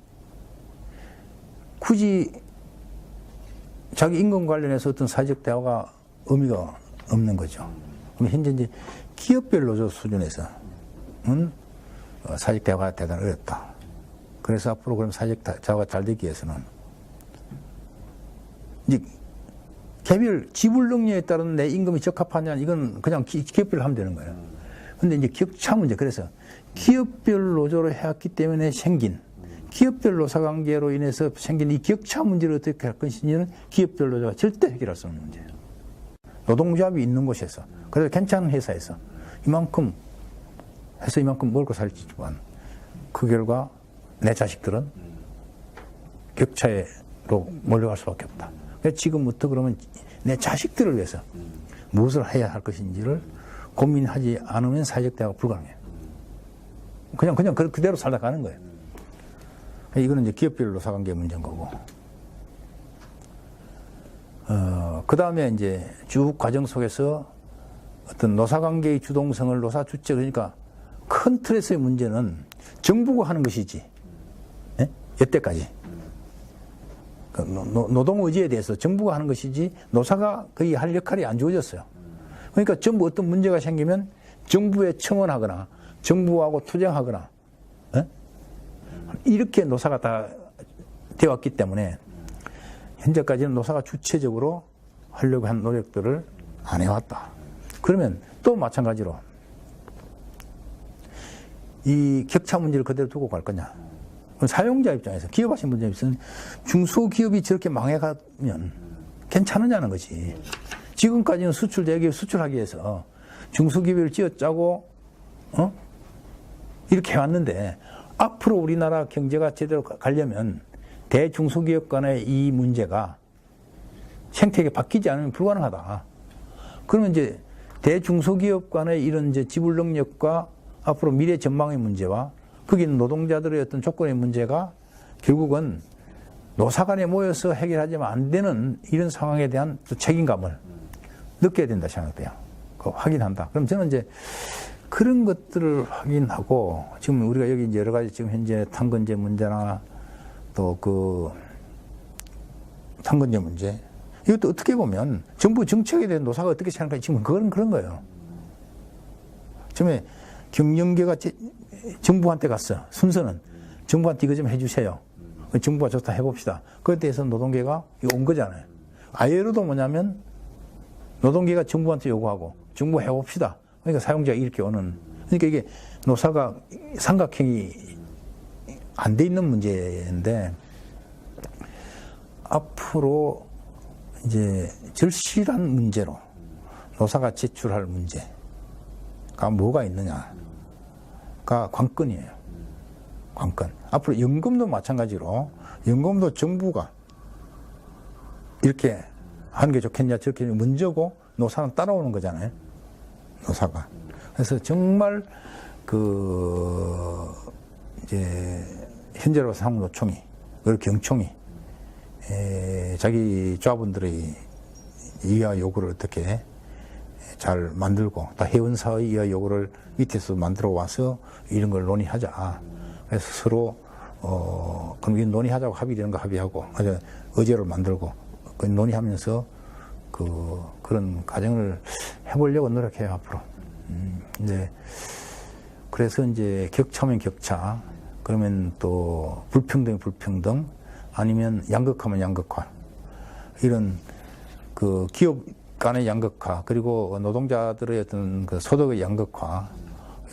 자기 임금 관련해서 어떤 사회적 대화가 의미가 없는 거죠. 그럼 현재 이제 기업별 노조 수준에서는 사회적 대화가 대단히 어렵다. 그래서 앞으로 그럼 사회적 대화가 잘 되기 위해서는 이제 개별 지불 능력에 따른 내 임금이 적합하냐, 이건 그냥 기업별로 하면 되는 거예요. 근데 이제 격차 문제, 그래서 기업별 노조로 해왔기 때문에 생긴, 기업별 노사 관계로 인해서 생긴 이 격차 문제를 어떻게 할 것인지는 기업별 노조가 절대 해결할 수 없는 문제예요. 노동조합이 있는 곳에서, 그래서 괜찮은 회사에서 이만큼 해서 이만큼 먹고 살지만, 그 결과 내 자식들은 격차로 몰려갈 수밖에 없다. 그래서 지금부터 그러면 내 자식들을 위해서 무엇을 해야 할 것인지를 고민하지 않으면 사회적 대화가 불가능해요. 그냥 그대로 살다 가는 거예요. 이거는 이제 기업별 노사관계 문제인 거고. 그 다음에 이제 쭉 과정 속에서 어떤 노사관계의 주동성을 노사 주체, 그러니까 큰 틀에서의 문제는 정부가 하는 것이지. 예? 여태까지. 노동 의지에 대해서 정부가 하는 것이지 노사가 거의 할 역할이 안 주어졌어요. 그러니까 전부 어떤 문제가 생기면 정부에 청원하거나 정부하고 투쟁하거나, 예? 이렇게 노사가 다 되었기 때문에 현재까지는 노사가 주체적으로 하려고 한 노력들을 안 해왔다. 그러면 또 마찬가지로 이 격차 문제를 그대로 두고 갈 거냐. 사용자 입장에서, 기업하신 분들 입장에서는 중소기업이 저렇게 망해가면 괜찮으냐는 거지. 지금까지는 대기업 수출하기 위해서 중소기업을 쥐어짜고 이렇게 해왔는데, 앞으로 우리나라 경제가 제대로 가려면 대중소기업 간의 이 문제가 생태계가 바뀌지 않으면 불가능하다. 그러면 이제 대중소기업 간의 이런 이제 지불 능력과 앞으로 미래 전망의 문제와 거기 있는 노동자들의 어떤 조건의 문제가 결국은 노사 간에 모여서 해결하지만 안 되는 이런 상황에 대한 또 책임감을 느껴야 된다 생각돼요. 그거 확인한다. 그럼 저는 이제 그런 것들을 확인하고, 지금 우리가 여기 이제 여러 가지 지금 현재 탄건제 문제나 또 그 탄건제 문제, 이것도 어떻게 보면 정부 정책에 대한 노사가 어떻게 생각할까, 지금 그런 거예요. 처음에 경영계가 정부한테 갔어. 순서는 정부한테 이거 좀 해주세요. 정부가 좋다 해봅시다. 그에 대해서 노동계가 온 거잖아요. 아예로도 뭐냐면 노동계가 정부한테 요구하고 정부 해봅시다. 그러니까 사용자가 이렇게 오는. 그러니까 이게 노사가 삼각형이 안 돼 있는 문제인데, 앞으로 이제 절실한 문제로 노사가 제출할 문제가 뭐가 있느냐가 관건이에요. 관건. 앞으로 연금도 마찬가지로, 연금도 정부가 이렇게 하는 게 좋겠냐 저렇게 문제고 노사는 따라오는 거잖아요. 노사가. 그래서 정말 이제 현재로 한국노총이, 그리고 경총이 자기 조합원들의 이하 요구를 어떻게 잘 만들고, 또 회원사의 이하 요구를 밑에서 만들어 와서 이런 걸 논의하자. 그래서 서로 그럼 이 논의하자고 합의되는 거 합의하고, 의제를 만들고 그 논의하면서 그런 과정을 해보려고 노력해요 앞으로. 이제 그래서 이제 격차면 격차, 그러면 또 불평등, 아니면 양극화면 양극화, 이런 그 기업 간의 양극화, 그리고 노동자들의 어떤 그 소득의 양극화,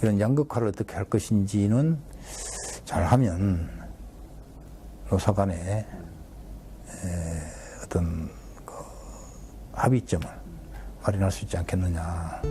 이런 양극화를 어떻게 할 것인지는 잘하면 노사 간에 어떤 그 합의점을 마련할 수 있지 않겠느냐.